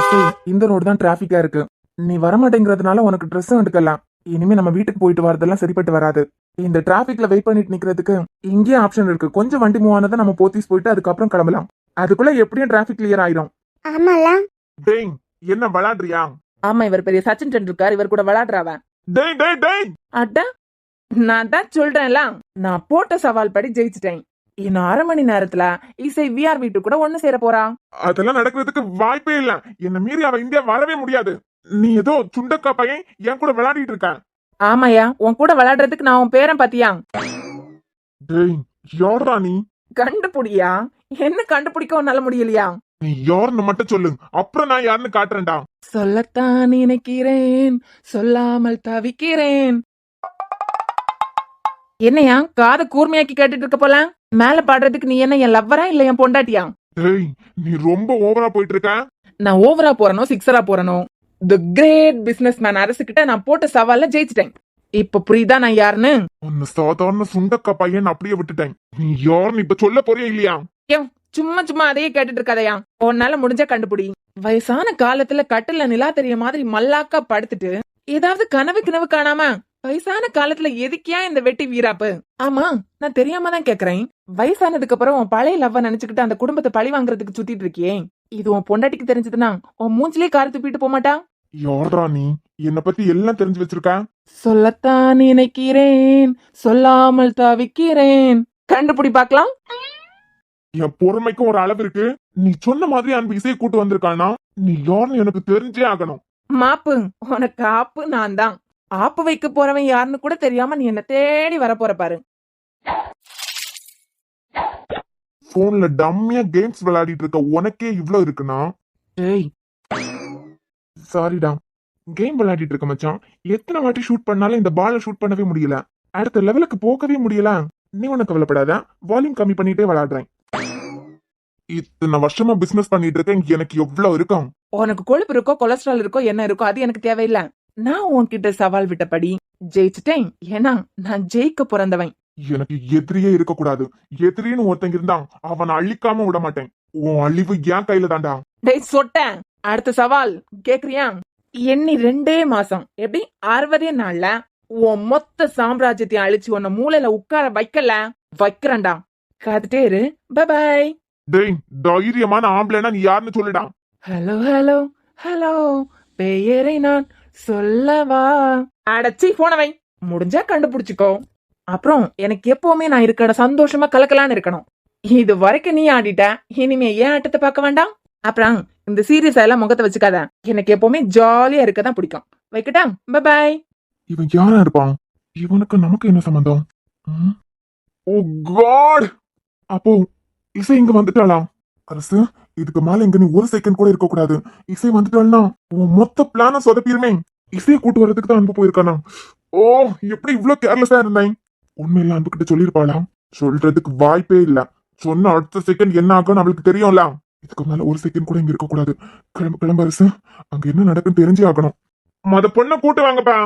இசை, இந்த ரோடு தான் டிராபிக்கா இருக்கு. நீ வரமாட்டேங்கிறதுனால உனக்கு ட்ரெஸ் எடுக்கலாம். இனிமே நம்ம வீட்டுக்கு போயிட்டு வரதெல்லாம் சரிப்பட்டு வராது. இந்த டிராபிக்ல வெயிட் பண்ணிட்டு நிக்கிறதுக்கு இங்கேயே ஆப்ஷன் இருக்கு. கொஞ்சம் வண்டி மூவ் ஆனதை நம்ம போத்தீஸ் போயிட்டு அதுக்கப்புறம் கிளம்பலாம். அதுக்குள்ள எப்படியும் டிராபிக் கிளியர் ஆயிரும். ஆமால. டேய், என்ன விளையாடுறியா? ஆமா, இவர் பெரிய சச்சின் டெண்டுல்கர், இவர் கூட விளையாடுறாவ. டேய் டேய் டேய், அட, நான் தான் சொல்றேன்ல, நான் போட்ட சவால் படி ஜெயிச்சிட்டேன். இன்னும் 1/2 மணி நேரத்துல இசை விஆர் வீட்டு கூட ஒண்ணு சேர போறா. அதெல்லாம் நடக்கிறதுக்கு வாய்ப்பே இல்ல. என்ன மீறி அவ இந்தியா வரவே முடியாது. நீ ஏதோ சுண்டக்கா பையன் என் கூட விளையாடிட்டு இருக்க. ஆமாயா, உன் கூட விளையாடுறதுக்கு நான் உன் பேரன் பாத்தியா? டேய், யாரா நீ? கண்டுபிடியா? என்ன கண்டுபிடிக்க உன்னால முடியலையா? நீ யாருன்னு மட்டும் சொல்லு, அப்புறம் நான் யாருன்னு காட்டுறேன்டா. சொல்லத்தான் நினைக்கிறேன், சொல்லாமல் தவிக்கிறேன். என்னையா காதை கூர்மையாக்கி கேட்டுட்டு இருக்க போல? மேல பாடுறதுக்கு நீ என்ன என் லவ்வரா இல்ல என் பொண்டாட்டியா? டேய், நீ ரொம்ப ஓவரா போயிட்டு இருக்க. நான் ஓவரா போறனோ சிக்ஸரா போறனோ, தி கிரேட் பிசினஸ் மேன் அரசுகிட்ட நான் போட்ட சவால்ல ஜெயிச்சிட்டேன். இப்ப புரியுதா நான் யாருன்னு? உன்னை சாதாரண சுண்டக்கா பையன் அப்படியே விட்டுட்டேன். நீ யாருன்னு இப்ப சொல்ல போறியா இல்லையா? சும்மா சும்மா அதையே கேட்டுட்டு இருக்காதயா. உன்னால முடிஞ்சா கண்டுபிடி. வயசான காலத்துல கட்டில நிலா தெரிய மாதிரி மல்லாக்கா படுத்துட்டு ஏதாவது கனவு காணாம வயசான காலத்துல எதுக்கியா இந்த வெட்டி வீராப்பு? ஆமா, நான் தெரியாம தான் கேக்குறேன். வயசானதுக்கு அப்புறம் உன் பழைய லவ்வ நினைச்சுக்கிட்டு அந்த குடும்பத்தை பழி வாங்குறதுக்கு சுத்திட்டு இருக்கியே, இது உன் பொண்டாட்டிக்கு தெரிஞ்சதுன்னா உன் மூஞ்சிலே கார் துப்பிட்டு போக மாட்டா? யாரா நீ? என்ன பத்தி எல்லாம் தெரிஞ்சு வச்சிருக்க. சொல்லத்தான் நினைக்கிறேன், சொல்லாமல் தவிக்கிறேன். கண்டுபிடி பாக்கலாம். என் பொறுமைக்கும் ஒரு அளவு இருக்கு. நீ சொன்ன மாதிரி அன்பு இசையை கூட்டு வந்திருக்கானா, நீ யாருன்னு எனக்கு தெரிஞ்சே ஆகணும். மாப்பு, உனக்கு ஆப்பு நான் தான். ஆப்பு வைக்க போறவன் யாருன்னு கூட தெரியாம நீ என்ன தேடி வர போற பாரு. போன்ல டம்மியா கேம்ஸ் விளையாடிட்டு இருக்க உனக்கே இவ்ளோ இருக்குன்னா, ஏய், சாரிடா. கேம் விளையாடிட்டு இருக்க மச்சான். எத்தனை வாட்டி ஷூட் பண்ணாலும் இந்த பாலை ஷூட் பண்ணவே முடியல. அடுத்த லெவலுக்கு போகவே முடியல. நீ ஒன்னும் கவலைப்படாத, வால்யூம் கம்மி பண்ணிட்டே விளையாடுறேன். இத்தனை வருஷமா பிசினஸ் பண்ணிட்டு இருக்கேன், எனக்கு எவ்வளவு இருக்கும். உனக்கு கொழுப்பு இருக்கோ கொலஸ்ட்ரால் இருக்கோ என்ன இருக்கோ அது எனக்கு தேவையில்லை. நான் உன்கிட்ட சவால் விட்டபடி ஜெயிச்சுட்டேன். ஏன்னா நான் ஜெயிக்க பிறந்தவன். எனக்கு எதிரியே இருக்க கூடாது. எதிரின்னு ஒருத்தங்க இருந்தான், அவனை அழிக்காம விட மாட்டேன். உன் அழிவு என் கையில தான்டா. டேய் சொட்ட, அடுத்த சவால் கேக்குறியா? எண்ணி 2 மாசம் எப்படி 60 நாள்ல உன் மொத்த சாம்ராஜ்யத்தையும் அழிச்சு உன்ன மூளையில உட்கார வைக்கிறேன்டா. காத்துட்டே இரு. பை. டேய், தைரியமான ஆம்பளைனா நீ யாருன்னு சொல்லுடா. ஹலோ ஹலோ ஹலோ, பெயரை நான் சொல்லவா? அடச்சி போனவை. முடிஞ்சா கண்டுபிடிச்சுக்கோ. அப்புறம் எனக்கு எப்பவுமே நான் இருக்கட சந்தோஷமா கலக்கலான்னு இருக்கணும். இது வரைக்கும் நீ ஆடிட்ட, இனிமே ஏன் ஆட்டத்தை பார்க்க வேண்டாம். அப்புறம் இந்த சீரியஸ் எல்லாம் முகத்தை வச்சுக்காத. எனக்கு எப்பவுமே ஜாலியா இருக்கதான் பிடிக்கும். வைக்கட்டா? பை. இவன் யாரா இருப்பான்? இவனுக்கு நமக்கு என்ன சம்பந்தம்? ஓ காட்! அப்போ இசை இங்க வந்துட்டாளா? அரசு, இதுக்கு மேல இங்க நீ ஒரு செகண்ட் கூட இருக்க கூடாது. இசை வந்துட்டாள்னா உன் மொத்த பிளான சொதப்பிருமே. இசையை கூட்டு வர்றதுக்கு தான் அன்பு போயிருக்கானா? ஓ, எப்படி இவ்வளவு கேர்லெஸ்ஸா இருந்தேன். உண்மையில அன்பு கிட்ட சொல்லிருப்பாளா? சொல்றதுக்கு வாய்ப்பே இல்ல. சொன்ன அடுத்த செகண்ட் என்ன ஆகும்னு அவளுக்கு தெரியும்ல. இதுக்கு மேல ஒரு செகண்ட் கூட இங்க இருக்க கூடாது. கிளம்பு அரசு, அங்க என்ன நடக்குன்னு தெரிஞ்சே ஆகணும். மொத பொண்ணை கூட்டு வாங்கப்பா.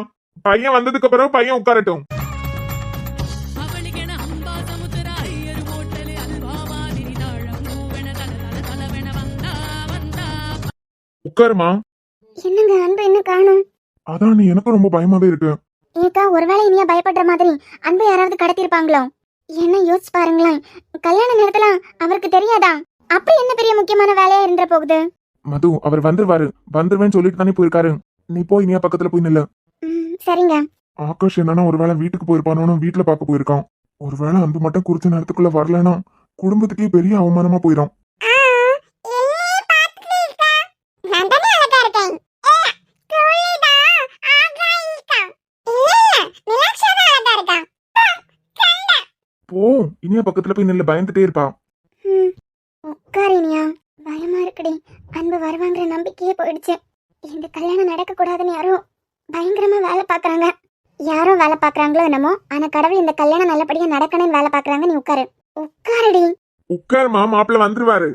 பையன் வந்ததுக்கு அப்புறம் பையன் உட்காரட்டும். உட்காருமா. என்னங்க அன்பு என்ன காணும்? அதான் நீ எனக்கும் ரொம்ப பயமாவே இருக்கு. ஏக்கா, ஒருவேளை இனியா பயப்படுற மாதிரி அன்பு யாராவது கடத்திருப்பாங்களோ? என்ன யோசிச்சு பாருங்களேன். கல்யாண நேரத்துல அவருக்கு தெரியாதா? அப்படி என்ன பெரிய முக்கியமான வேலையா இருந்துற போகுது? மது, அவர் வந்துருவேன்னு சொல்லிட்டு தானே போயிருக்காரு. நீ போய் இனியா பக்கத்துல போய் நில்லு. சரிங்க. ஆகாஷ் என்னன்னா ஒருவேளை வீட்டுக்கு போயிருப்பானு வீட்டுல பாக்க போயிருக்கான். ஒருவேளை அன்பு மட்டும் குறிச்ச நேரத்துக்குள்ள வரலன்னா குடும்பத்துக்கே பெரிய அவமானமா போயிடும். போ, இனியா பக்கத்துல போய் நில்லு. பயந்துட்டே இருப்பா. உட்காரினியா, பயமா இருக்குடி. அன்பு வருவாங்கிற நம்பிக்கையே போயிடுச்சு. இந்த கல்யாணம் நடக்க கூடாதுன்னு யாரோ பயங்கரமா வேலை பாக்குறாங்க. யாரோ வேலை பாக்குறாங்களோ என்னமோ, ஆனா கடவுள் இந்த கல்யாணம் நல்லபடியா நடக்கணும்னு வேலை பாக்குறாங்க. நீ உட்காருடி. உட்காருமா, மாப்பிள்ள வந்துருவாரு.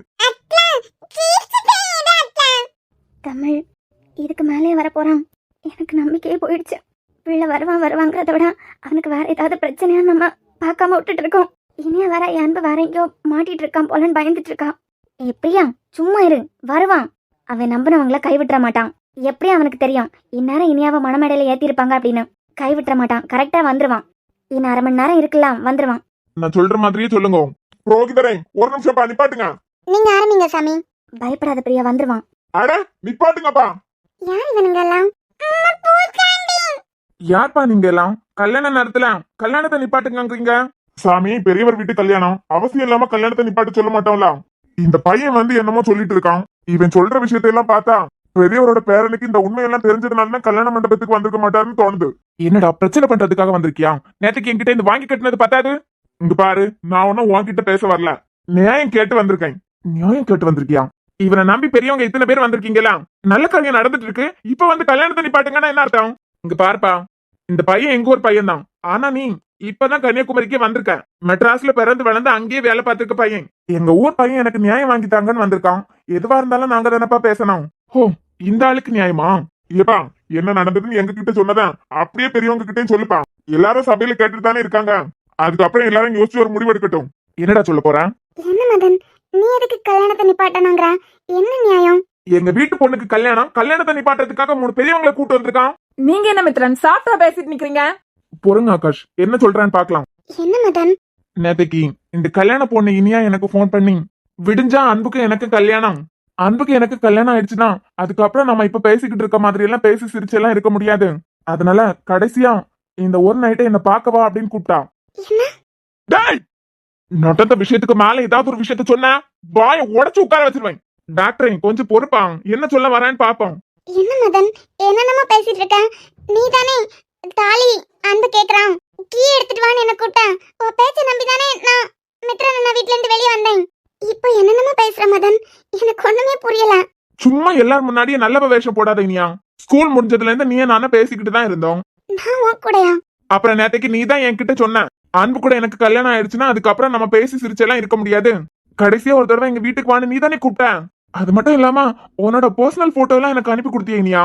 தமிழ், இதுக்கு மேலே வர போறான். எனக்கு நம்பிக்கையே போயிடுச்சு. பிள்ளை வருவாங்கிறத விட அவனுக்கு வேற ஏதாவது பிரச்சனையா நம்ம பார்க்காம விட்டுட்டு இருக்கோம். இனியா வேற அன்பு வேற எங்கேயோ மாட்டிட்டு இருக்கான் போலன்னு பயந்துட்டு இருக்கான். எப்படியா சும்மா இரு, வருவான். அவன் நம்பினவங்கள கைவிட்டுற மாட்டான். எப்படி அவனுக்கு தெரியும் இந்நேரம் இனியாவை மணமேடையில ஏத்திருப்பாங்க அப்படின்னு? கைவிட்டுற மாட்டான், கரெக்டா வந்துருவான். இன்னும் 1/2 மணி நேரம் இருக்கலாம், வந்துருவான். நான் சொல்ற மாதிரியே சொல்லுங்க. புரோகிதரே, ஒரு நிமிஷம் நிப்பாட்டுங்க. நீங்க ஆரம்பிங்க சாமி. பயப்படாத பிரியா, வந்துருவான். அட நிப்பாட்டுங்கப்பா. யார் இவனுங்க எல்லாம்? யார்ப்பா நீங்க எல்லாம்? கல்யாண நேரத்துல கல்யாணத்தை நிப்பாட்டுங்க. சாமி, பெரியவர் வீட்டு கல்யாணம், அவசியம் இல்லாம கல்யாணத்தை நிப்பாட்டு சொல்ல மாட்டோம்ல. இந்த பையன் வந்து என்னமோ சொல்லிட்டு இருக்கான். இவன் சொல்ற விஷயத்தை எல்லாம் பார்த்தா பெரியவரோட பேரனுக்கு இந்த உண்மையெல்லாம் தெரிஞ்சதுனால கல்யாண மண்டபத்துக்கு வந்திருக்க மாட்டாருன்னு தோணுது. என்னடா பிரச்சனை பண்றதுக்காக வந்திருக்கியா? நேற்றுக்கு என்கிட்ட இந்த வாங்கி கட்டினது பார்த்தாது. இங்க பாரு, நான் ஒன்னும் உன்கிட்ட பேச வரல. நியாயம் கேட்டு வந்திருக்கேன். நியாயம் கேட்டு வந்திருக்கியா? இவனை நம்பி பெரியவங்க இத்தனை பேர் வந்திருக்கீங்களா? நல்ல காரியம் நடந்துட்டு இருக்கு, இப்ப வந்து கல்யாணத்தை நிப்பாட்டுங்கன்னா என்ன அர்த்தம்? இங்க பாருப்பா, இந்த பையன் எங்க ஒரு பையன் தான். ஆனா நீ இப்பதான் கன்னியாகுமரிக்கே வந்திருக்க. மெட்ராஸ்ல பிறந்து வளர்ந்து அங்கேயே வேலை பார்த்துருக்க பையன். எங்க ஊர் பையன் எனக்கு நியாயம் வாங்கித்தாங்கன்னு வந்திருக்கான். எதுவா இருந்தாலும் நாங்க தானப்பா பேசணும். ஓ, இந்த ஆளுக்கு நியாயமா? ஏப்பா, என்ன நடந்ததுன்னு எங்க கிட்ட சொன்னதான் அப்படியே பெரியவங்க கிட்டே சொல்லுப்பா. எல்லாரும் சபையில கேட்டுட்டு தானே இருக்காங்க. அதுக்கப்புறம் எல்லாரும் யோசிச்சு ஒரு முடிவு எடுக்கட்டும். என்னடா சொல்ல போறேன்? என்ன மதன், நீ எதுக்கு கல்யாணத்தை நிப்பாட்டணுங்கிற? என்ன நியாயம்? எங்க வீட்டு பொண்ணுக்கு கல்யாணத்தை நிப்பாட்டுறதுக்காக 3 பெரியவங்களை கூட்டு வந்திருக்கான். நீங்க என்ன மித்ரன் சாஃப்டா பேசிட்டு நிக்கிறீங்க? பொறுங்க ஆகாஷ், என்ன சொல்றேன்னு பாக்கலாம். என்ன மதன்? நேத்தைக்கு இந்த கல்யாண பொண்ணு இனியா எனக்கு போன் பண்ணி, விடிஞ்சா அன்புக்கு எனக்கு கல்யாணம் ஆயிடுச்சுன்னா அதுக்கப்புறம் நம்ம இப்ப பேசிக்கிட்டு இருக்க மாதிரி எல்லாம் பேசி சிரிச்சு எல்லாம் இருக்க முடியாது. அதனால கடைசியா இந்த ஒரு நைட்டை என்ன பாக்கவா அப்படின்னு கூப்பிட்டா. டேய், நடந்த விஷயத்துக்கு மேல ஏதாவது ஒரு விஷயத்த சொன்ன வாயை உடைச்சு உட்கார வச்சிருவேன். டாக்டர் கொஞ்சம் பொறுப்பான், என்ன சொல்ல வரேன்னு பாப்போம். என்ன மதன், என்னென்னமா பேசிட்டு இருக்க? நீ தானே தாலி அன்பு கேக்குறான், கீ எடுத்துட்டு வான்னு என்ன கூப்பிட்ட. உன் பேச்ச நம்பிதானே நான் மித்ரன் அண்ணா வீட்ல இருந்து வெளியே வந்தேன். இப்போ என்னென்னமா பேசுற மதன், எனக்கு ஒண்ணுமே புரியல. சும்மா எல்லாரும் முன்னாடியே நல்ல வேஷம் போடாத இனியா. ஸ்கூல் முடிஞ்சதுல இருந்து நீ நானும் பேசிக்கிட்டு தான் இருந்தோம். நான் உன் கூடயா? அப்புறம் நேத்தைக்கு நீ தான் என்கிட்ட சொன்ன, அன்பு கூட எனக்கு கல்யாணம் ஆயிடுச்சுன்னா அதுக்கப்புறம் நம்ம பேசி சிரிச்செல்லாம் இருக்க முடியாது. கடைசியா ஒரு தடவை எங்க வீட்டுக்கு வான்னு நீ தானே கூப்பிட்ட. அது மட்டும் இல்லாம உன்னோட பர்சனல் போட்டோ எல்லாம் எனக்கு அனுப்பி கொடுத்தியா இனியா.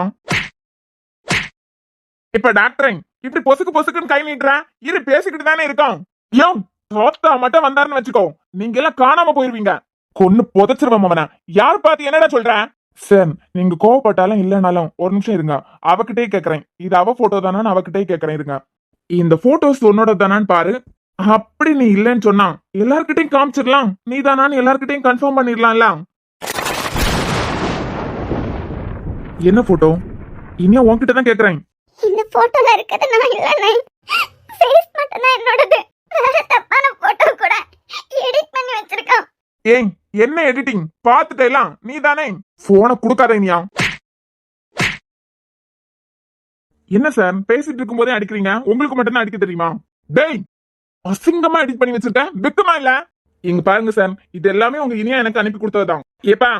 இப்ப டாக்டர் இப்படி பொசுக்குன்னு கை நீட்டுறேன். இரு, பேசிக்கிட்டு தானே இருக்கோம். ஏன் தோத்தா மட்டும் வந்தாருன்னு வச்சுக்கோ, நீங்க எல்லாம் காணாம போயிருவீங்க. கொன்னு புதைச்சிருவோம் அவன. யார் பார்த்து என்னடா சொல்ற? சார், நீங்க கோவப்பட்டாலும் இல்லனாலும் ஒரு நிமிஷம் இருங்க, அவகிட்டே கேக்குறேன். இது அவ போட்டோ தானான்னு அவகிட்டே கேக்குறேன். இருங்க, இந்த போட்டோஸ் உன்னோட தானான்னு பாரு. அப்படி நீ இல்லன்னு சொன்னா எல்லார்கிட்டையும் காமிச்சிடலாம். நீ தானான்னு எல்லார்கிட்டையும் கன்ஃபார்ம் பண்ணிடலாம்ல. என்ன போட்டோ? இனியா உன்கிட்ட தான் கேக்குறேன். இந்த போட்டோல இருக்கிறது நான் இல்லனே. ஃபேஸ் மட்டும் தான் என்னோடது. வேற தப்பான போட்டோ கூட எடிட் பண்ணி வச்சிருக்கான். ஏய், என்ன எடிட்டிங் பாத்துட்டேலாம் நீ தானே? போனை குடுக்காத இனியா. என்ன சார், பேசிட்டு இருக்கும் போதே அடிக்கிறீங்க? உங்களுக்கு மட்டும் தான் அடிக்க தெரியுமா? டேய், அசிங்கமா எடிட் பண்ணி வச்சிருக்கேன், வெக்கமா இல்ல? இங்க பாருங்க சார், இது எல்லாமே உங்க இனியா எனக்கு அனுப்பி கொடுத்ததுதான். ஏப்பா,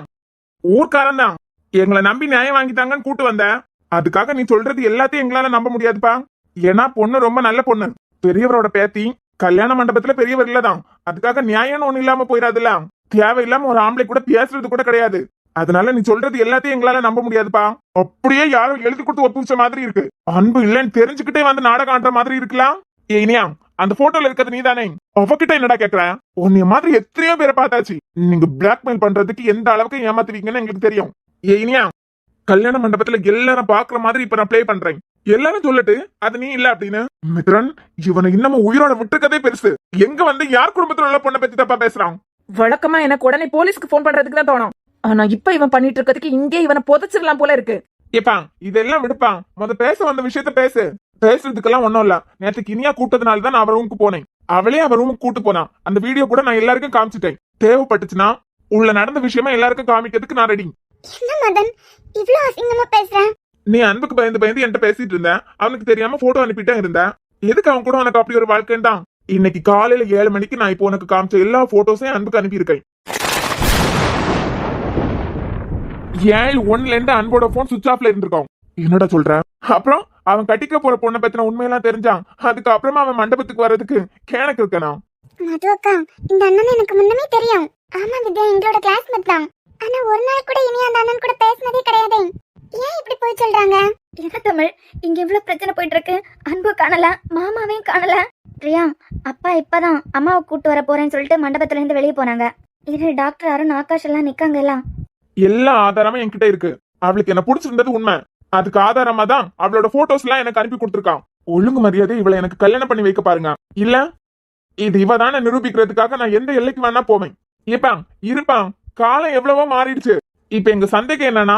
ஊர்க்காரன் தான் எங்களை நம்பி நியாயம் வாங்கிட்டாங்கன்னு கூட்டு வந்த. அதுக்காக நீ சொல்றது எல்லாத்தையும் எங்களால நம்ப முடியாதுப்பா. ஏன்னா பொண்ணு ரொம்ப நல்ல பொண்ணு, பெரியவரோட பேத்தி, கல்யாண மண்டபத்துல பெரியவர் இல்லதான். அதுக்காக நியாயம்னு ஒண்ணு இல்லாம போயிடாதுல்ல. தேவையில்லாம ஒரு ஆம்பளை கூட பேசுறது கூட கிடையாது. அதனால நீ சொல்றது எல்லாத்தையும் எங்களால நம்ப முடியாதுப்பா. அப்படியே யாரும் எழுதி கொடுத்து ஒப்புச்ச மாதிரி இருக்கு. அன்பு இல்லன்னு தெரிஞ்சுக்கிட்டே வந்து நாடகம் ஆடுற மாதிரி இருக்கலாம். இனியா, அந்த போட்டோல இருக்கிறது நீ தானே? அவகிட்ட என்னடா கேக்குற? உன்னைய மாதிரி எத்தனையோ பேரை பார்த்தாச்சு. நீங்க பிளாக்மெயில் பண்றதுக்கு எந்த அளவுக்கு ஏமாத்துவீங்கன்னு எங்களுக்கு தெரியும். இனியா, கல்யாண மண்டபத்துல எல்லாரும் பாக்குற மாதிரி இப்ப நான் பிளே பண்றேன். எல்லாரும் சொல்லட்டு அது நீ இல்ல அப்படின்னு. மித்ரன், இவனை இன்னமும் உயிரோட விட்டுக்கதே பெருசு. எங்க வந்து யார் குடும்பத்துல உள்ள பொண்ணை பத்தி தப்பா பேசுறான்? வழக்கமா எனக்கு உடனே போலீஸ்க்கு போன் பண்றதுக்கு தான் தோணும். ஆனா இப்ப இவன் பண்ணிட்டு இருக்கிறதுக்கு இங்கே இவனை புதைச்சிடலாம் போல இருக்கு. ஏப்பா, இதெல்லாம் விடுப்பா. பேச வந்த விஷயத்த பேசு. பேசுறதுக்கெல்லாம் ஒண்ணும் இல்ல. நேற்றுக்கு இனியா கூட்டதுனால தான் நான் அவ ரூமுக்கு போனேன். அவளே அவ ரூமுக்கு கூட்டு போனா. அந்த வீடியோ கூட நான் எல்லாருக்கும் காமிச்சிட்டேன். தேவைப்பட்டுச்சுன்னா உள்ள நடந்த விஷயமா எல்லாருக்கும் காமிக்கிறதுக்கு நான் ரெடி. என்ன மதன், இவ்ளோ அசிங்கமா பேசுற? நீ அன்புக்கு பயந்து என்கிட்ட பேசிட்டு இருந்த. அவனுக்கு தெரியாம போட்டோ அனுப்பிட்டே இருந்தேன். எதுக்கு அவன் கூட உனக்கு அப்படி ஒரு வாழ்க்கைன்னு தான். இன்னைக்கு காலையில 7 மணிக்கு நான் இப்போ உனக்கு காமிச்ச எல்லா போட்டோஸையும் அன்புக்கு அனுப்பியிருக்கேன். 7:01 இருந்து அன்போட போன் சுவிட்ச் ஆஃப்ல இருந்திருக்கான். என்னடா சொல்ற? அப்புறம் அவன் கட்டிக்க போற பொண்ணை பத்தின உண்மையெல்லாம் தெரிஞ்சான். அதுக்கு அப்புறமா அவன் மண்டபத்துக்கு வர்றதுக்கு கேனக்கு இருக்கனா? மது அக்கா, இந்த அண்ணன் எனக்கு முன்னமே தெரியும். ஆமா வித்யா, எங்களோட கிளாஸ்மேட் தான். ஆனா ஒரு நாள் கூட இனி அந்த அண்ணன் கூட பேசினதே கிடையாது. ஏன் இப்படி போய் சொல்றாங்க? என்ன தமிழ், இங்க இவ்வளவு பிரச்சனை போயிட்டு இருக்கு. அன்பு காணல, மாமாவையும் காணல. பிரியா, அப்பா இப்பதான் அம்மாவை கூட்டு வர போறேன்னு சொல்லிட்டு மண்டபத்துல இருந்து வெளியே போனாங்க. இது டாக்டர் அருண், ஆகாஷ் எல்லாம் நிக்காங்க. எல்லாம் எல்லா ஆதாரமும் என்கிட்ட இருக்கு. அவளுக்கு என்ன பிடிச்சிருந்தது உண்மை. அதுக்கு ஆதாரமா தான் அவளோட போட்டோஸ் எல்லாம் எனக்கு அனுப்பி கொடுத்திருக்கான். ஒழுங்கு மரியாதை இவளை எனக்கு கல்யாணம் பண்ணி வைக்க பாருங்க. இல்ல இது இவதான நிரூபிக்கிறதுக்காக நான் எந்த எல்லைக்கு வேணா போவேன். ஏப்பா இருப்பான், காலம் எவ்வளவோ மாறிடுச்சு. இப்ப எங்க சந்தேகம் என்னன்னா,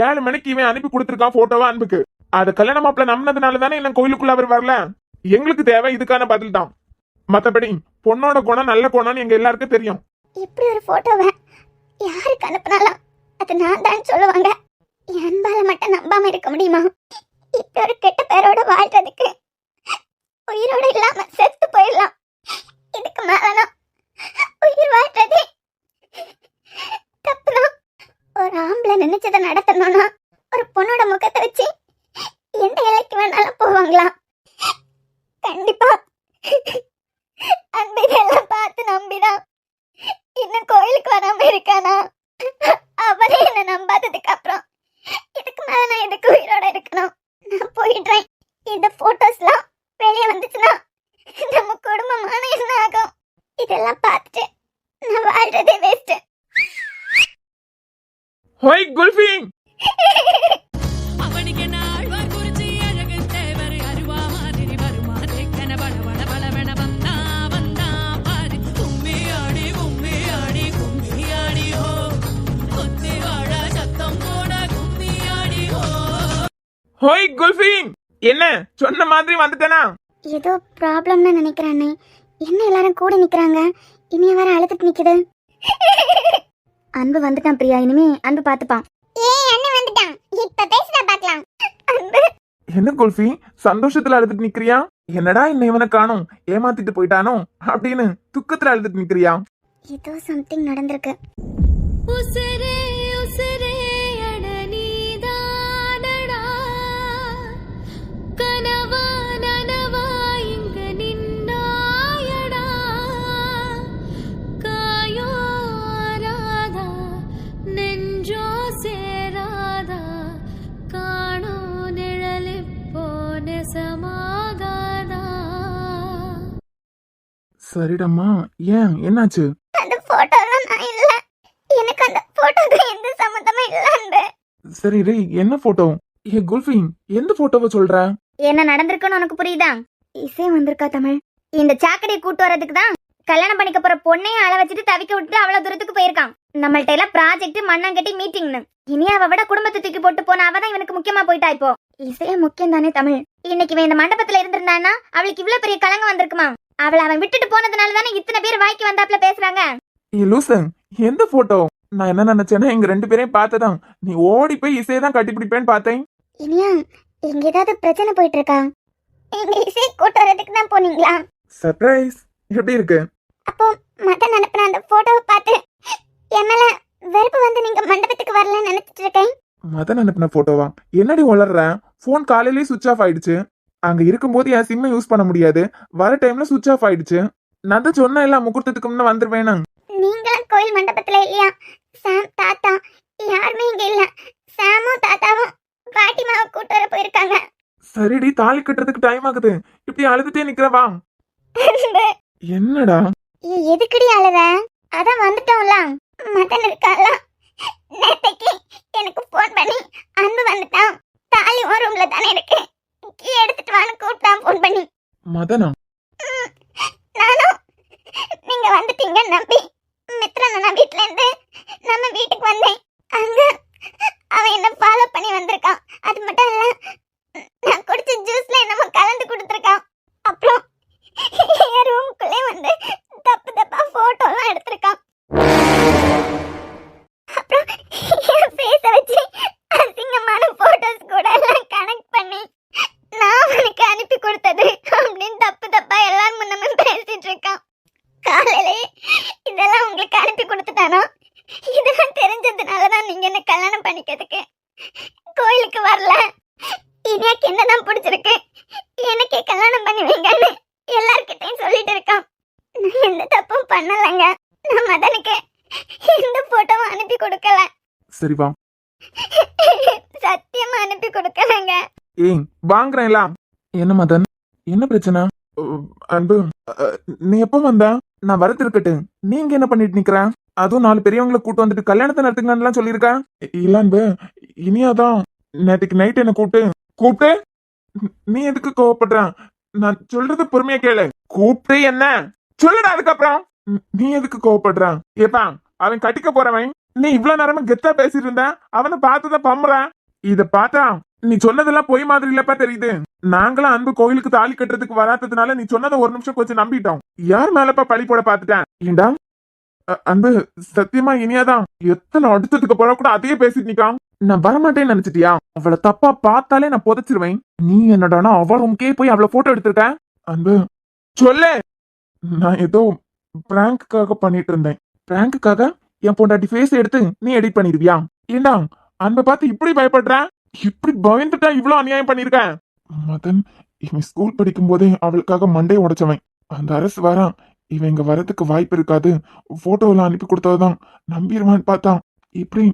7 மணிக்கு இவன் அனுப்பி கொடுத்திருக்கான் போட்டோவா அன்புக்கு. அத கல்யாண மாப்பிள்ள நம்பினதுனால தானே என்ன கோயிலுக்குள்ள அவர் வரல. எங்களுக்கு தேவை இதுக்கான பதில் தான். மத்தபடி பொண்ணோட குணம் நல்ல குணம்னு எங்க எல்லாருக்கும் தெரியும். இப்படி ஒரு போட்டோவை யாருக்கு அனுப்பினாலும் அது நான் தான் சொல்லுவாங்க. அன்பால மட்டும் நம்பாம இருக்க முடியுமா? இப்ப ஒரு கெட்ட பேரோட வாழ்றதுக்கு உயிரோட இல்லாம செத்து போயிடலாம். இதுக்கு மேல உயிர் வாழ்றதே தப்புதான். ஒரு ஆம்பளை நினைச்சதை நடத்தணும்னா ஒரு பொண்ணோட முகத்தை வச்சு எந்த இலைக்கு வேணாலும் போவாங்களா? கண்டிப்பா அந்த இதெல்லாம் பார்த்து நம்பிதான் இன்னும் கோயிலுக்கு வராம இருக்கானா? அவரே என்ன நம்பாததுக்கு அப்புறம் இதுக்கு மேல நான் எதுக்கு உயிரோட இருக்கணும்? நான் போயிடுறேன். இந்த போட்டோஸ்லாம் வெளியே வந்துச்சுன்னா நம்ம குடும்பமான என்ன ஆகும்? இதெல்லாம் பார்த்துட்டு நான் வாழ்றதே வேஸ்ட். ஹோய் குல்ஃபி, என்ன சொன்ன மாதிரி வந்துட்டேனா? ஏதோ ப்ராப்ளம்னு நினைக்கிறேன் அண்ணே. என்ன எல்லாரும் கூட நிக்கிறாங்க, இனிய வேற அழுதுட்டு நிக்குது. அன்பு வந்துட்டான் பிரியா, இனிமே அன்பு பாத்துப்பான். ஏய் அண்ணன் வந்துட்டான், இப்ப பேசுறா பார்க்கலாம். அன்பு, என்ன குல்ஃபி சந்தோஷத்துல அழுதுட்டு நிக்கிறியா? என்னடா இன்னும் இவனை காணோம், ஏமாத்திட்டு போயிட்டானோ அப்படின்னு துக்கத்துல அழுதுட்டு நிக்கிறியா? ஏதோ சம்திங் நடந்திருக்கு. உசரே உசரே அட நீதானடா, கனவா நனவா இங்க நின்னாயடா, காயோ ஆராதா நெஞ்சோ சேராதா, காணோ நிழலிப்போ நெசமாகாதா. சரிடம்மா, ஏன் என்னாச்சு? அந்த போட்டோலாம் நான் இல்ல, எனக்கு அந்த போட்டோக்கு எந்த சம்மந்தமும் இல்ல அன்பு. சரி ரே, என்ன போட்டோ? ஏ குல்ஃபி, எந்த போட்டோவை சொல்ற? என்ன நடந்திருக்குன்னு உனக்கு புரியுதா? இசை வந்திருக்கா தமிழ். இந்த சாக்கடையை கூட்டு வரதுக்கு தான் கல்யாணம் பண்ணிக்க போற பொண்ணையும் அள வச்சுட்டு தவிக்க விட்டுட்டு அவ்வளவு தூரத்துக்கு போயிருக்கான். நம்மள்ட்ட எல்லாம் ப்ராஜெக்ட் மண்ணாங்கட்டி மீட்டிங்னு. இனி அவ விட குடும்பத்தை தூக்கி போட்டு போன அவதான் இவனுக்கு முக்கியமா போயிட்டா. இப்போ இசைய முக்கியம் தானே தமிழ். இன்னைக்கு இவன் இந்த மண்டபத்துல இருந்திருந்தானா அவளுக்கு இவ்வளவு பெரிய கலங்க வந்திருக்குமா? அவளை அவன் விட்டுட்டு போனதுனால தானே இத்தனை பேர் வாய்க்கு வந்தாப்புல பேசுறாங்க. ஏ லூசன், எந்த போட்டோ? நான் என்ன நினைச்சேன்னா எங்க ரெண்டு பேரையும் பார்த்ததான் நீ ஓடி போய் இசையை தான் கட்டிப்பிடிப்பேன்னு பார்த்தேன். இனியா, இங்க ஏதாவது பிரச்சனை போயிட்டு இருக்கா? எங்க இசை கூட்டு வரதுக்கு தான் போனீங்களா? சர்ப்ரைஸ். எப்படி இருக்கு? அப்போ மதன் அனுப்பின அந்த போட்டோவை பார்த்து என் மேல வெறுப்பு வந்து நீங்க மண்டபத்துக்கு வரலன்னு நினைச்சிட்டு இருக்கேன். மதன் அனுப்பின போட்டோவா? என்னடி உளர்ற? போன் காலையிலேயே சுவிட்ச் ஆஃப் ஆயிடுச்சு. அங்க இருக்கும்போது என் சிம்மை யூஸ் பண்ண முடியாது, வர டைம்ல சுவிட்ச் ஆஃப் ஆயிடுச்சு. நான் தான் சொன்ன எல்லாம் முகூர்த்தத்துக்கு முன்ன வந்துருவேன்னு. நீங்களும் கோயில் மண்டபத்துல இல்லையா? சாம் தாத்தா யாருமே இங்க இல்ல. சாமும் தாத்தாவும் பாட்டிமாவை கூட்டு வர போயிருக்காங்க. சரிடி, தாலி கட்டுறதுக்கு டைம் ஆகுது, இப்படி அழுதுட்டே நிக்கிறவா? என்னடா? எதுக்குடி அழுத? அதான் வந்துட்டோம்ல, மதன் இருக்கால. நேத்தைக்கு எனக்கு போன் பண்ணி அன்பு வந்துட்டான், தாலி ஒரு ரூம்ல தானே இருக்கு, கீ எடுத்துட்டு வான்னு கூப்பிட்டான் போன் பண்ணி. மதனா? நானும் நீங்க வந்துட்டீங்கன்னு நம்பி மித்ரன் நான் வீட்டுல இருந்து நம்ம வீட்டுக்கு வந்தேன். அங்க அவன் என்ன ஃபாலோ பண்ணி வந்திருக்கான். அது மட்டும் இல்ல, நான் குடிச்ச ஜூஸ்ல என்னமோ கலந்து கொடுத்துருக்கான். அப்புறம் என் ரூமுக்குள்ளே வந்து தப்பு தப்பா போட்டோலாம் எடுத்திருக்கான். அப்புறம் என் ஃபேஸ வச்சு அசிங்கமான போட்டோஸ் கூட எல்லாம் கனெக்ட் பண்ணி நான் அவனுக்கு அனுப்பி கொடுத்தது அப்படின்னு தப்பு தப்பா எல்லாரும் முன்னமே பேசிட்டு இருக்கான். காலையிலே இதெல்லாம் உங்களுக்கு அனுப்பி கொடுத்துட்டானோ? இதெல்லாம் தெரிஞ்சதுனாலதான் நீங்க என்ன கல்யாணம் பண்ணிக்கிறதுக்கு கோயிலுக்கு வரல. இனியாக்கு என்னதான் பிடிச்சிருக்கு, எனக்கே கல்யாணம் பண்ணுவீங்கன்னு எல்லார்கிட்டையும் சொல்லிட்டு இருக்கான். நான் எந்த தப்பும் பண்ணலைங்க. நான் மதனுக்கு எந்த போட்டோவும் அனுப்பி கொடுக்கல. சரி வா. சத்தியமா அனுப்பி கொடுக்கலங்க. ஏய் வாங்குறேன்ல. என்ன மதன், என்ன பிரச்சனை? அன்பு, நீ எப்ப வந்த? நான் வரது இருக்கட்டும், நீங்க என்ன பண்ணிட்டு நிக்கிற? அதுவும் 4 பெரியவங்களை கூட்டு வந்துட்டு கல்யாணத்தை நடத்துங்கன்னு சொல்லியிருக்க. இல்ல அன்பு, இனியாதான் நேற்றுக்கு நைட் என்ன கூப்பிட்டு நீ எதுக்கு கோவப்படுற? நான் சொல்றது பொறுமையா கேளு. கூப்பிட்டு என்ன சொல்லுடா. அதுக்கப்புறம் நீ எதுக்கு கோவப்படுற? ஏப்பா, அவன் கட்டிக்க போறவன். நீ இவ்வளவு நேரமா கெத்தா பேசிட்டு இருந்த, அவனை பார்த்துதான் பம்புற. இத பார்த்தா நீ சொன்னதெல்லாம் பொய் மாதிரி இல்லப்பா தெரியுது. நாங்களும் அன்பு கோயிலுக்கு தாலி கட்டுறதுக்கு வராததுனால நீ சொன்னதை ஒரு நிமிஷம் கொஞ்சம் நம்பிட்டோம். யார் மேலப்பா பழி போட பாத்துட்டேன்? ஏண்டா அன்பு, சத்தியமா இனியாதான் எத்தனை அடுத்ததுக்கு போற கூட அதையே பேசிட்டு நிக்கான். நான் வரமாட்டேன்னு நினைச்சிட்டியா? அவளை தப்பா பார்த்தாலே நான் புதைச்சிருவேன். நீ என்னடானா அவ ரூம்கே போய் அவளை போட்டோ எடுத்திருக்க. அன்பு சொல்லு. நான் ஏதோ பிராங்குக்காக பண்ணிட்டு இருந்தேன். பிராங்குக்காக என் பொண்டாட்டி ஃபேஸ் எடுத்து நீ எடிட் பண்ணிருவியா? ஏண்டா அன்பை பார்த்து இப்படி பயப்படுற? இப்படி பயந்துட்டா இவ்வளவு அநியாயம் பண்ணிருக்க? மதன், இவன் ஸ்கூல் படிக்கும் போதே அவளுக்காக மண்டையை உடைச்சவன். அந்த அரசு வரான், இவன் இங்க வரதுக்கு வாய்ப்பு இருக்காது, போட்டோவெல்லாம் அனுப்பி கொடுத்ததான் நம்பிடுவான்னு பார்த்தான். இப்படி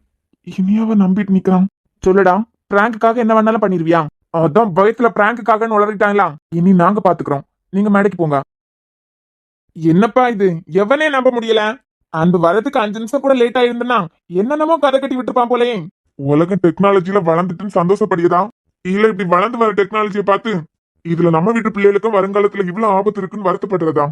இனியாவ நம்பிட்டு நிக்கிறான். சொல்லுடா, பிராங்குக்காக என்ன வேணாலும் பண்ணிருவியா? அதான் பயத்துல பிராங்குக்காக உளறிட்டாங்களா? இனி நாங்க பாத்துக்கிறோம், நீங்க மேடைக்கு போங்க. என்னப்பா இது, எவனே நம்ப முடியல. அன்பு வரதுக்கு 5 நிமிஷம் கூட லேட் ஆயிருந்தா என்னென்னமோ கதை கட்டி விட்டுருப்பான் போலயே. உலகம் டெக்னாலஜில வளர்ந்துட்டுன்னு சந்தோஷப்படுதா? இல்ல இப்படி வளர்ந்து வர டெக்னாலஜியை பார்த்து இதுல நம்ம வீட்டு பிள்ளைகளுக்கும் வருங்காலத்துல இவ்வளவு ஆபத்து இருக்குன்னு வருத்தப்படுறதா?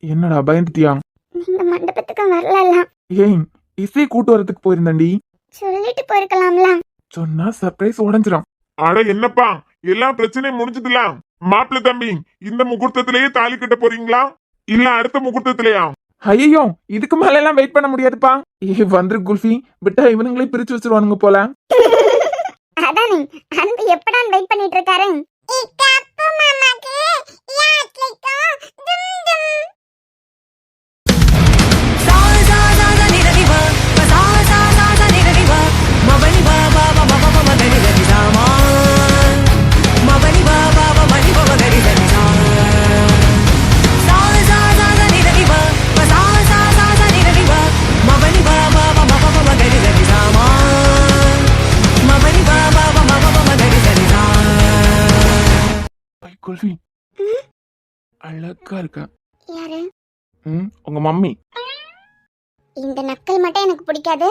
என்னடா பயந்துட்டியா? நீங்க மண்டபத்துக்கு வரல. ஏய், இசை கூட்டு வரதுக்கு போயிருந்தேன்டி. சொல்லிட்டு போயிருக்கலாம்ல. சொன்னா சர்ப்ரைஸ் உடைஞ்சிரும். அட என்னப்பா, எல்லா பிரச்சனையும் முடிஞ்சதுல மாப்பிள்ளை தம்பி இந்த முகூர்த்தத்திலேயே தாலி கட்ட போறீங்களா இல்ல அடுத்த முகூர்த்தத்திலயா? ஐயோ இதுக்கு மேல எல்லாம் வெயிட் பண்ண முடியாதுப்பா. வந்துரு குல்ஃபி, விட்டா இவனுங்களே பிரிச்சு வச்சிருவானுங்க போல. அதானே அன்பு எப்படான் வெயிட் பண்ணிட்டு இருக்காரு. இக்கப்பு மாமாக்கு யாத்லிக்கும் டும் டும். குல்ஃபி அழகா இருக்க. யாரு? உங்க மம்மி. இந்த நக்கல் மட்டும் எனக்கு பிடிக்காது.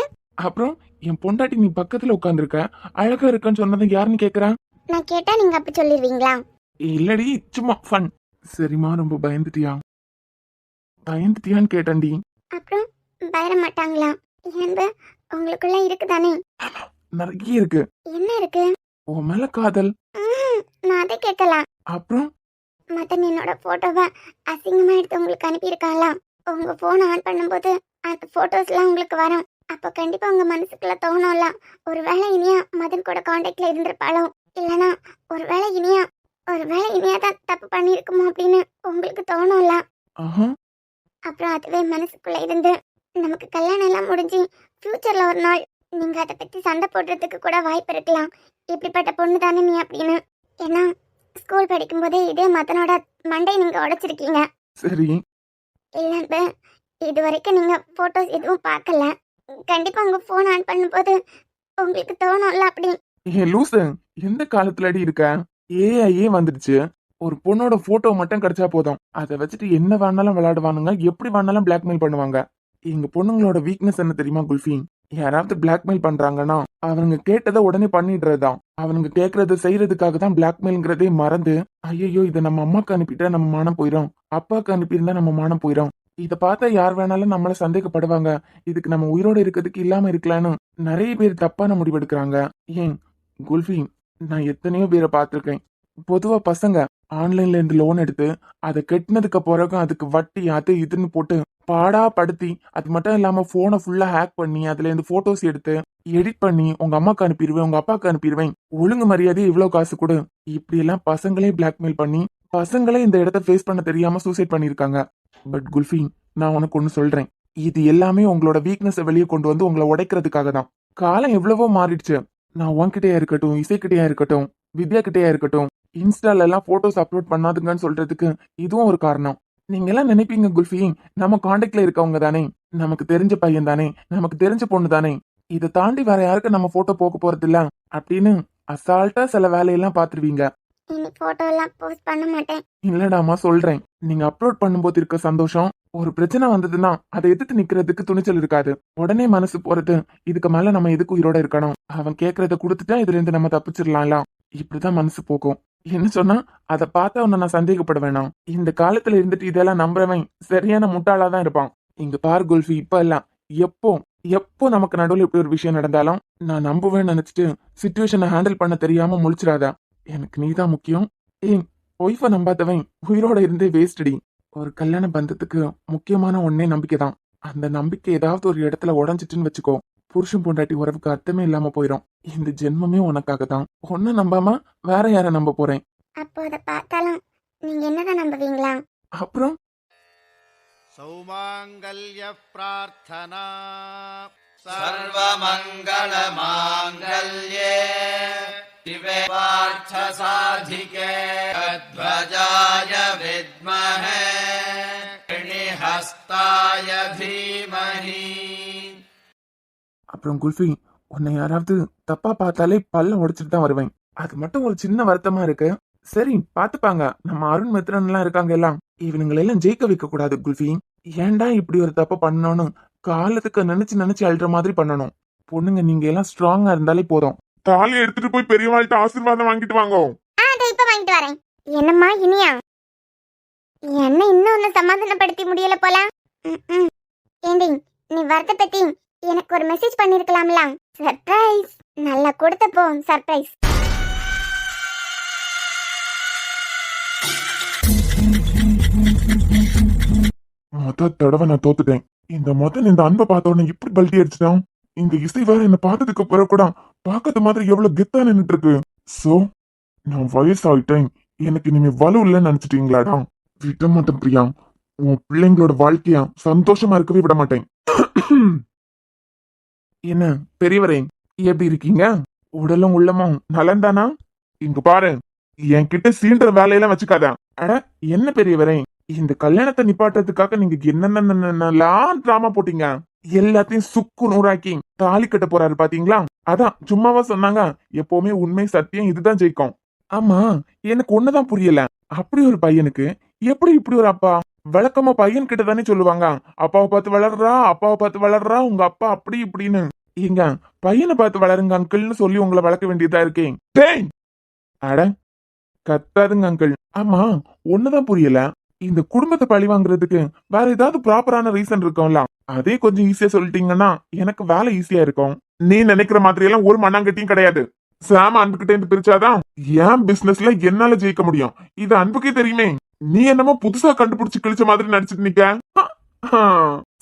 அப்புறம் என் பொண்டாட்டி நீ பக்கத்துல உட்காந்துருக்க, அழகா இருக்கன்னு சொன்னது யாருன்னு கேக்குறான். நான் கேட்டா நீங்க அப்படி சொல்லிடுவீங்களா? இல்லடி சும்மா ஃபன். சரிம்மா ரொம்ப பயந்துட்டியா? பயந்துட்டியான்னு கேட்டேன்டி. அப்புறம் பயர மாட்டாங்களா? அன்பு உங்களுக்குள்ள இருக்குதானே? நிறைய இருக்கு. என்ன இருக்கு? உன் மேல காதல். நான் அதை கேட்கலாம். அப்புறம் மதன் என்னோட போட்டோவை அசிங்கமா எடுத்து உங்களுக்கு அனுப்பியிருக்காங்களா? உங்க போன் ஆன் பண்ணும்போது அந்த போட்டோஸ்லாம் உங்களுக்கு வரும். அப்போ கண்டிப்பா உங்க மனசுக்குள்ள தோணும்ல, ஒருவேளை இனியா மதன் கூட கான்டாக்ட்ல இருந்திருப்பாளோ, இல்லனா ஒருவேளை இனியா தான் தப்பு பண்ணிருக்குமோ அப்படின்னு உங்களுக்கு தோணும்ல. அப்புறம் அதுவே மனசுக்குள்ள இருந்து நமக்கு கல்யாணம் எல்லாம் முடிஞ்சு ஃபியூச்சர்ல ஒரு நாள் நீங்க அதை பத்தி சண்டை போடுறதுக்கு கூட வாய்ப்பு இருக்கலாம். இப்படிப்பட்ட பொண்ணு தானே நீ அப்படின்னு. ஏன்னா ஸ்கூல் படிக்கும் போதே இதே மதனோட மண்டை நீங்க உடைச்சிருக்கீங்க. சரி. இல்ல இது வரைக்கும் நீங்க போட்டோஸ் எதுவும் பார்க்கல. கண்டிப்பா உங்க போன் ஆன் பண்ணும்போது உங்களுக்கு தோணும்ல அப்படி. லூசு, எந்த காலத்துல அடி இருக்க? ஏஐயே வந்துடுச்சு. ஒரு பொண்ணோட போட்டோ மட்டும் கிடைச்சா போதும், அதை வச்சுட்டு என்ன வேணாலும் விளையாடுவானுங்க, எப்படி வேணாலும் பிளாக்மெயில் பண்ணுவாங்க. எங்க பொண்ணுங்களோட வீக்னஸ் என்ன தெரியுமா குல்ஃபி? யாராவது பிளாக்மெயில் பண்றாங்கன்னா அவனுங்க கேட்டதை உடனே பண்ணிடுறதுதான். அவனுங்க கேட்கறது செய்யறதுக்காக தான் பிளாக்மெயில்ங்கிறதே மறந்து, ஐயோ இதை நம்ம அம்மாக்கு அனுப்பிட்டா நம்ம மானம் போயிடும், அப்பாவுக்கு அனுப்பியிருந்தா நம்ம மானம் போயிடும், இதை பார்த்தா யார் வேணாலும் நம்மள சந்தேகப்படுவாங்க, இதுக்கு நம்ம உயிரோட இருக்கிறதுக்கு இல்லாம இருக்கலான்னு நிறைய பேர் தப்பான முடிவெடுக்கிறாங்க. ஏன் குல்ஃபி, நான் எத்தனையோ பேரை பார்த்திருக்கேன். பொதுவா பசங்க ஆன்லைன்ல இருந்து லோன் எடுத்து அதை கெட்டினதுக்கு பிறகு அதுக்கு வட்டி அது இதுன்னு போட்டு பாடா படுத்தி, அது மட்டும் இல்லாம போனை ஃபுல்லா ஹேக் பண்ணி அதுல இருந்து போட்டோஸ் எடுத்து எடிட் பண்ணி உங்க அம்மாக்கு அனுப்பிடுவேன், உங்க அப்பாவுக்கு அனுப்பிடுவேன், ஒழுங்கு மரியாதையே இவ்வளவு காசு கொடு, இப்படி எல்லாம் பசங்களே பிளாக்மெயில் பண்ணி பசங்களே இந்த இடத்த ஃபேஸ் பண்ண தெரியாம சூசைட் பண்ணிருக்காங்க. பட் குல்ஃபி, நான் உனக்கு ஒண்ணு சொல்றேன், இது எல்லாமே உங்களோட வீக்னஸை வெளியே கொண்டு வந்து உங்களை உடைக்கிறதுக்காக தான். காலம் எவ்வளவோ மாறிடுச்சு. நான் உன்கிட்டயா இருக்கட்டும், இசைக்கிட்டயா இருக்கட்டும், வித்யா கிட்டயா இருக்கட்டும், இன்ஸ்டால எல்லாம் போட்டோஸ் அப்லோட் பண்ணாதுங்கன்னு சொல்றதுக்கு இதுவும் ஒரு காரணம். நீங்க எல்லாம் நினைப்பீங்க குல்ஃபி, நம்ம கான்டாக்ட்ல இருக்கவங்க தானே, நமக்கு தெரிஞ்ச பையன் தானே, நமக்கு தெரிஞ்ச பொண்ணு தானே, இதை தாண்டி வேற யாருக்கு நம்ம போட்டோ போக போறது இல்ல அப்படின்னு அசால்ட்டா சில வேலையெல்லாம் பாத்துருவீங்க. இனி போட்டோ எல்லாம் போஸ்ட் பண்ண மாட்டேன். இல்லடாமா சொல்றேன், நீங்க அப்லோட் பண்ணும்போது இருக்க சந்தோஷம், ஒரு பிரச்சனை வந்ததுன்னா அதை எதிர்த்து நிக்கிறதுக்கு துணிச்சல் இருக்காது. உடனே மனசு போறது, இதுக்கு மேல நம்ம எதுக்கு உயிரோட இருக்கணும், அவன் கேக்குறத கொடுத்துட்டா இதுல இருந்து நம்ம தப்பிச்சிடலாம், இப்படிதான் மனசு போகும். என்ன சொன்னா அதை பார்த்தா உன்னை நான் சந்தேகப்பட வேணாம். இந்த காலத்துல இருந்துட்டு இதெல்லாம் நம்புறவன் சரியான முட்டாளாதான் இருப்பான். இங்க பார் குல்ஃபி, இப்ப எல்லாம் எப்போ நமக்கு நடுவில் இப்படி ஒரு விஷயம் நடந்தாலும் நான் நம்புவேன்னு நினைச்சிட்டு சிச்சுவேஷனை ஹேண்டில் பண்ண தெரியாம முழிச்சிடாத. எனக்கு நீதான் முக்கியம். ஒய்ஃபை நம்பாதவன் உயிரோட இருந்தே வேஸ்டடி. ஒரு கல்யாண பந்தத்துக்கு முக்கியமான ஒன்னே நம்பிக்கை தான். அந்த நம்பிக்கை ஏதாவது ஒரு இடத்துல உடஞ்சிட்டுன்னு வச்சுக்கோ, புருஷன் பொண்டாட்டி உறவுக்கு அர்த்தமே இல்லாம போயிடும். இந்த ஜென்மமே உனக்காக தான். ஒன்ன நம்பாம வேற யார நம்ப போறேன்? அப்போ அதை பார்த்தாலும் நீங்க என்னதான் நம்புவீங்களா? அப்புறம் சௌமாங்கல்ய பிரார்த்தனா சர்வமங்கள மாங்கல்யே திவே பார்த்த சாதிகே அத்வஜாய வித்மஹே ஹஸ்தாய தீமஹி. அப்புறம் குல்ஃபி, உன்னை யாராவது தப்பா பார்த்தாலே பல்ல உடைச்சிட்டு தான் வருவேன். அது மட்டும் ஒரு சின்ன வருத்தமா இருக்கு. சரி பாத்துப்பாங்க, நம்ம அருண் மித்ரன் எல்லாம் இருக்காங்க, எல்லாம் இவனுங்களெல்லாம் ஜெயிக்க வைக்க கூடாது குல்ஃபி. ஏன்டா இப்படி ஒரு தப்ப பண்ணணும், காலத்துக்கு நினைச்சு அழுற மாதிரி பண்ணணும். பொண்ணுங்க நீங்க எல்லாம் ஸ்ட்ராங்கா இருந்தாலே போதும். தாலி எடுத்துட்டு போய் பெரியவாள்கிட்ட ஆசீர்வாதம் வாங்கிட்டு வாங்க. அதை இப்ப வாங்கிட்டு வரேன். என்னம்மா இனியா, என்ன இன்னும் ஒன்னு சமாதானப்படுத்தி முடியல போல. ஏண்டி, நீ வரத பத்தி எனக்கு ஒரு மெசேஜ் பண்ணிருக்கலாம்ல. சர்ப்ரைஸ். நல்லா கொடுத்தப்போ சர்ப்ரைஸ். தடவை நான் தோத்துட்டேன். இந்த அன்பை பார்த்த உடனே இப்படி பல்ட்டி அடிச்சிட்டான். இந்த இசை வேற என்ன பார்த்ததுக்கு பிறகு கூட பார்க்கறது மாதிரி எவ்வளவு கெத்தா நின்னுட்டு இருக்கு. சோ நான் வயசாயிட்டேன், எனக்கு இனிமே வலு இல்லைன்னு நினைச்சிட்டீங்களாடா? விட மாட்டேன் பிரியா, உன் பிள்ளைங்களோட வாழ்க்கையா சந்தோஷமா இருக்கவே விட மாட்டேன். என்ன பெரியவரே, எப்படி இருக்கீங்க? உடலும் உள்ளமும் நலந்தானா? இங்க பாரு, என்கிட்ட சீன்ற வேலையெல்லாம் வச்சுக்காத. அட என்ன பெரியவரே, இந்த கல்யாணத்தை நிப்பாட்டுறதுக்காக நீங்க என்னென்னலாம் டிராமா போட்டீங்க, எல்லாத்தையும் சுக்கு நூறாக்கி தாலி கட்ட போறாரு பாத்தீங்களா? அதான் சும்மாவா சொன்னாங்க, எப்பவுமே உண்மை சத்தியம் இதுதான் ஜெயிக்கும். ஆமா, எனக்கு ஒண்ணுதான் புரியல, அப்படி ஒரு பையனுக்கு எப்படி இப்படி ஒரு அப்பா? வழக்கமா பையன் கிட்ட தானே சொல்லுவாங்க, அப்பாவை பார்த்து வளர்றா, அப்பாவை பார்த்து வளர்றா, உங்க அப்பா அப்படி இப்படின்னு. ஏங்க, பையனை பார்த்து வளருங்க அங்கிள்னு சொல்லி உங்களை வளர்க்க வேண்டியதா இருக்கேன். டேய், அட கத்தாதுங்க அங்கிள். ஆமா, ஒண்ணுதான் புரியல, இந்த குடும்பத்தை பழி வாங்குறதுக்கு வேற ஏதாவது ப்ராப்பரான ரீசன் இருக்கும்ல, அதே கொஞ்சம் ஈஸியா சொல்லிட்டீங்கன்னா எனக்கு வேலை ஈஸியா இருக்கும். நீ நினைக்கிற மாதிரி எல்லாம் ஒரு மண்ணாங்கட்டியும் கிடையாது. சாம அன்புகிட்ட இருந்து பிரிச்சாதான் என் பிசினஸ்ல என்னால ஜெயிக்க முடியும். இது அன்புக்கே தெரியுமே. நீ என்னமோ புதுசா கண்டுபிடிச்சு கிழிச்ச மாதிரி நடிச்சிட்டு நிக்க.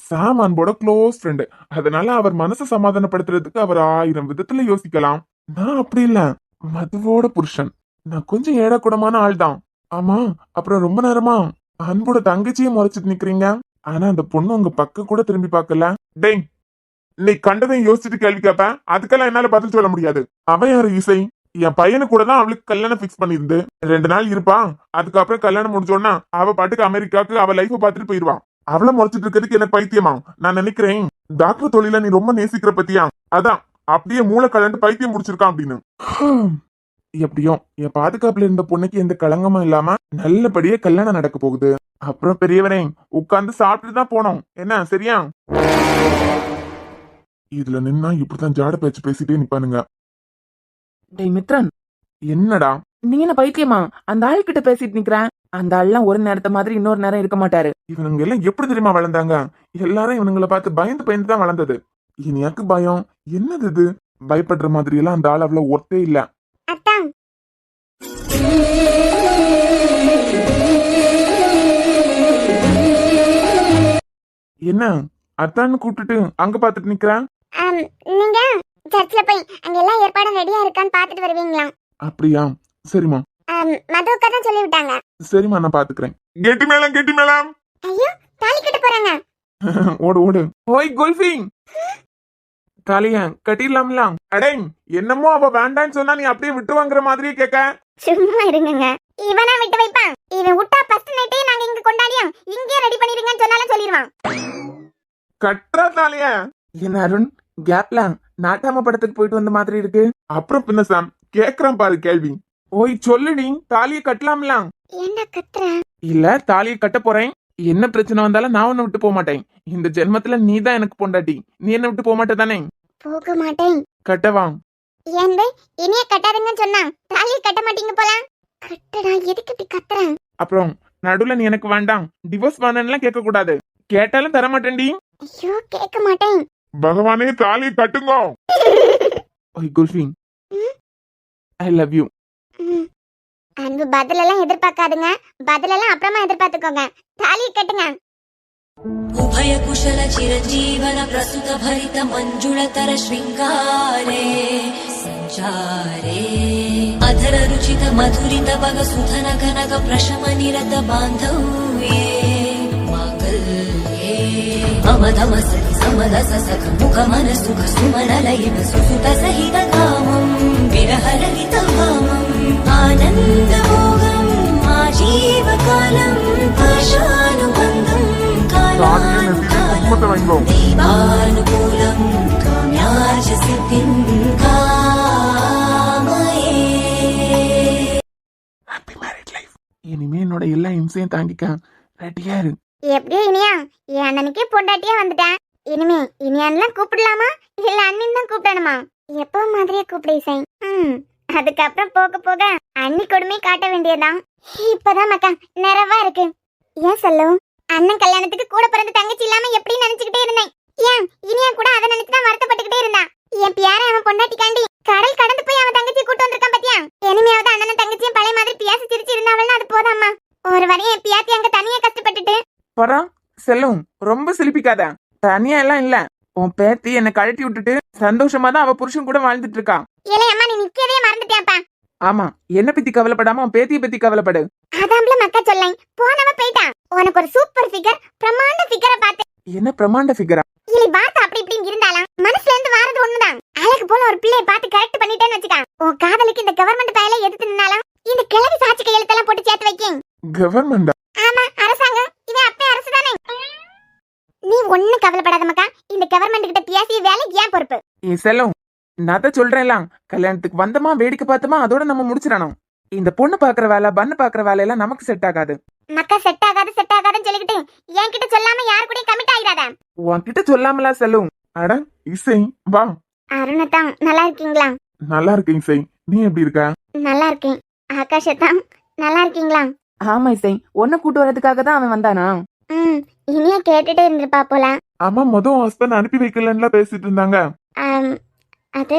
சாம் அன்போட க்ளோஸ் ஃப்ரெண்டு, அதனால அவர் மனசை சமாதானப்படுத்துறதுக்கு அவர் 1000 விதத்துல யோசிக்கலாம். நான் அப்படி இல்ல, மதுவோட புருஷன். நான் கொஞ்சம் ஏடக்கூடமான ஆள் தான். ஆமா, அப்புறம் ரொம்ப நேரமா அன்போட தங்கச்சியை முறைச்சிட்டு நிக்கிறீங்க, ஆனா அந்த பொண்ணு உங்க பக்கம் கூட திரும்பி பார்க்கல. டேய், நீ கண்டதையும் யோசிச்சுட்டு கேள்வி கேட்பேன், அதுக்கெல்லாம் என்னால பதில் சொல்ல முடியாது. அவன் யாரு? இசை. என் பையனு கூட தான் அவளுக்கு கல்யாணம் பிக்ஸ் பண்ணிருந்து 2 நாள் இருப்பான். அதுக்கப்புறம் கல்யாணம் முடிஞ்சோன்னா அவ பாட்டுக்கு அமெரிக்காவுக்கு அவ லைஃப பார்த்துட்டு போயிருவான். அவளை முறைச்சிட்டு இருக்கிறதுக்கு எனக்கு பைத்தியமா? நான் நினைக்கிறேன் டாக்டர் தொழில நீ ரொம்ப நேசிக்கிற பத்தியா, அதான் அப்படியே மூளை கலந்து பைத்தியம் முடிச்சிருக்கான் அப்படின்னு. எப்படியும் என் பாதுகாப்புல இருந்த பொண்ணுக்கு எந்த களங்கமும் இல்லாம நல்லபடியா கல்யாணம் நடக்க போகுது. அப்புறம் பெரியவரே, உட்கார்ந்து சாப்பிட்டு தான் போனோம், என்ன சரியா? இதுல நின்னா இப்படித்தான் ஜாட பேச்சு பேசிட்டே நிப்பானுங்க. டேய் மித்ரன், என்னடா நீ என்ன பைத்தியமா? அந்த ஆள் கிட்ட பேசிட்டு நிக்கிறேன். அந்த ஆள்லாம் ஒரு நேரத்தை மாதிரி இன்னொரு நேரம் இருக்க மாட்டாரு. இவனுங்க எல்லாம் எப்படி தெரியுமா வளர்ந்தாங்க? எல்லாரும் இவனுங்களை பார்த்து பயந்து பயந்து தான் வளர்ந்தது. இனியாக்கு பயம் என்னது? இது பயப்படுற மாதிரி எல்லாம் அந்த ஆள் அவ்வளவு ஒர்த்தே இல்ல. அத்தான் என்ன அத்தான்னு கூப்பிட்டுட்டு அங்க பாத்துட்டு நிக்கிறேன்? நீங்க சர்ச்சில் போய் அங்க எல்லா ஏற்பாடும் ரெடியா இருக்கான்னு பாத்துட்டு வருவீங்களா? அப்படியா, சரிம்மா. மதுவுக்கா தான் சொல்லி விட்டாங்க. சரிம்மா, நான் பாத்துக்கிறேன். கெட்டி மேளம் கெட்டி மேளம். ஐயோ, தாலி கட்ட போறாங்க. ஓடு ஓடு. ஓய் குல்ஃபி, தாலிய கட்டிடலாம்ல? அடே, என்னமோ அவ வேண்டான்னு சொன்னா நீ அப்படியே விட்டு வாங்குற மாதிரியே கேட்க. சும்மா இருங்கங்க, இவனா விட்டு வைப்பான்? இவன் விட்டா ஃபர்ஸ்ட் நைட்டே நாங்க இங்க கொண்டாடியோம் இங்கே ரெடி பண்ணிருங்கன்னு சொன்னாலும் சொல்லிடுவான். கட்டுறா தாலிய. என்ன அருண், கேப்ல நாட்டாம படத்துக்கு போயிட்டு வந்த மாதிரி இருக்கு. அப்புறம் பின்ன சாம் கேக்குறான் பாரு கேள்வி. ஓய் சொல்லுடி, தாலிய கட்டலாம்ல? என்ன கத்துற? இல்ல, தாலிய கட்ட போறேன். என்ன பிரச்சனை வந்தாலும் நான் உன்னை விட்டு போக மாட்டேன். இந்த ஜென்மத்துல நீ தான் எனக்கு பொண்டாட்டி, நீ என்ன விட்டு போக மாட்டே தானே? போக மாட்டேன். கட்டவா? ஏன் இனிய கட்டாதுங்கன்னு சொன்னா தாலியை கட்ட மாட்டீங்க போல. கட்டடா, எதுக்கு இப்படி கத்துறேன்? அப்புறம் நடுவுல நீ எனக்கு வேண்டாம், டிவோர்ஸ் வேணும்லாம் கேட்க கூடாது. கேட்டாலும் தர மாட்டேன்டி. ஐயோ, கேட்க மாட்டேன். பகவானே தாலியை கட்டுங்கோ. ஓய் குல்ஃபி, ஐ லவ் யூ. அன்பு பதிலெல்லாம் எதிர்பார்க்காதுங்க, பதிலெல்லாம் அப்புறமா எதிர்பார்த்துக்கோங்க. தாலியை கட்டுங்க. उभय कुशल चिरजीवन प्रसुत भरित मंजुळतर श्रृंगारे संचारे अधर रुचित मधुरित बग सुधन कनक प्रशम निरत बांधव्ये मांगल्ये मम धमसति समदस सख मुख मन सुख सुमन लयित सुसुत सहित कामं विरह ललित भामं आनंद मोगं आजीवकालं पाशानुबन्धं दीवानुकूलं काम्यार्ज सिद्धिं कामये. Happy married life. இனிமே என்னோட எல்லா இம்சையும் தாங்கிக்க ரெடியா இரு. எப்படியோ இனியா என் அண்ணனுக்கே பொண்டாட்டியா வந்துட்டேன். இனிமே இனியான்லாம் கூப்பிடலாமா இல்ல அண்ணின் தான் கூப்பிடணுமா? எப்போ மாதிரியே கூப்பிடு இசை. அதுக்கப்புறம் போக போக அண்ணி கொடுமை காட்ட வேண்டியதான். இப்பதான் மக்கா நிறைவா இருக்கு. ஏன் சொல்லு, அண்ணன் கல்யாணத்துக்கு கூட பிறந்த தங்கச்சி இல்லாம எப்படி நினைச்சுக்கிட்டே இருந்தேன். ஏன் இனியா கூட அதை நினைச்சுதான் வருத்தப்பட்டுக்கிட்டே இருந்தான். என் பியார அவன் பொண்டாட்டிக்காண்டி கடல் கடந்து போய் அவன் தங்கச்சி கூட்டு வந்திருக்கான் பாத்தியா? இனிமையாவது அண்ணனும் தங்கச்சியும் பழைய மாதிரி பியாசி சிரிச்சு இருந்தாவள்னா அது போதாமா? ஒரு வரையும் என் பியாத்தி அங்க தனியா கஷ்டப்பட்டுட்டு பரா செல்லும் ரொம்ப சிலிப்பிக்காத. தனியா எல்லாம் இல்ல, உன் பேத்தி என்ன கழட்டி விட்டுட்டு சந்தோஷமா தான் அவ புருஷன் கூட வாழ்ந்துட்டு இருக்கா. ஏலே அம்மா, நீ நிக்கவே மறந்துட்டியாப்பா. ஆமா, என்ன பத்தி கவலைப்படாம உன் பேத்திய பத்தி கவலைப்படு. அதாம்ல மக்கா சொல்லேன், போனவ போயிட்டான். உனக்கு ஒரு சூப்பர் ஃபிகர், பிரமாண்ட ஃபிகரை பார்த்து. என்ன பிரமாண்ட ஃபிகரா? இல்லை, வார்த்தை அப்படி இப்படின்னு இருந்தாலும் மனசுல இருந்து வாரது ஒண்ணுதான். அழகு போல ஒரு பிள்ளைய பார்த்து கரெக்ட் பண்ணிட்டேன்னு வச்சுக்கா, உன் காதலுக்கு இந்த கவர்மெண்ட் பயல எதிர்த்து நின்னாலும் இந்த கிழவி சாட்சி கையெழுத்தெல்லாம் போட்டு சேர்த்து வைக்கும். கவர்மெண்டா? ஆமா, அரசாங்கம். இவன் அப்பே அரசு தானே. நீ ஒண்ணு கவலைப்படாத மக்கா, இந்த கவர்மெண்ட் கிட்ட பேசிய வேலைக்கு ஏன் பொறுப்பு? செல்லும், நான் தான் சொல்றேன்லாம், கல்யாணத்துக்கு வந்தமா வேடிக்கை பார்த்தோமா அதோட நம்ம முடிச்சிடணும். இந்த பொண்ணு பாக்குற வேலை, பண்ணு பாக்குற வேலையெல்லாம் நமக்கு செட் ஆகாது. மக்கா செட் ஆகாதுன்னு சொல்லிக்கிட்டு என்கிட்ட சொல்லாம யாரு கூட கமிட் ஆயிடாத. உன்கிட்ட சொல்லாமலா செல்லும்? அட இசை, வா. அருணத்தான், நல்லா இருக்கீங்களா? நல்லா இருக்கேன் இசை, நீ எப்படி இருக்க? நல்லா இருக்கேன். ஆகாஷத்தான், நல்லா இருக்கீங்களா? ஆமா இசை, உன்னை கூட்டு வரதுக்காக தான் அவன் வந்தானா? இனியா கேட்டுட்டே இருந்திருப்பா போல. அம்மா மொதல் ஹஸ்பண்ட் அனுப்பி வைக்கலன்னு பேசிட்டு இருந்தாங்க. அது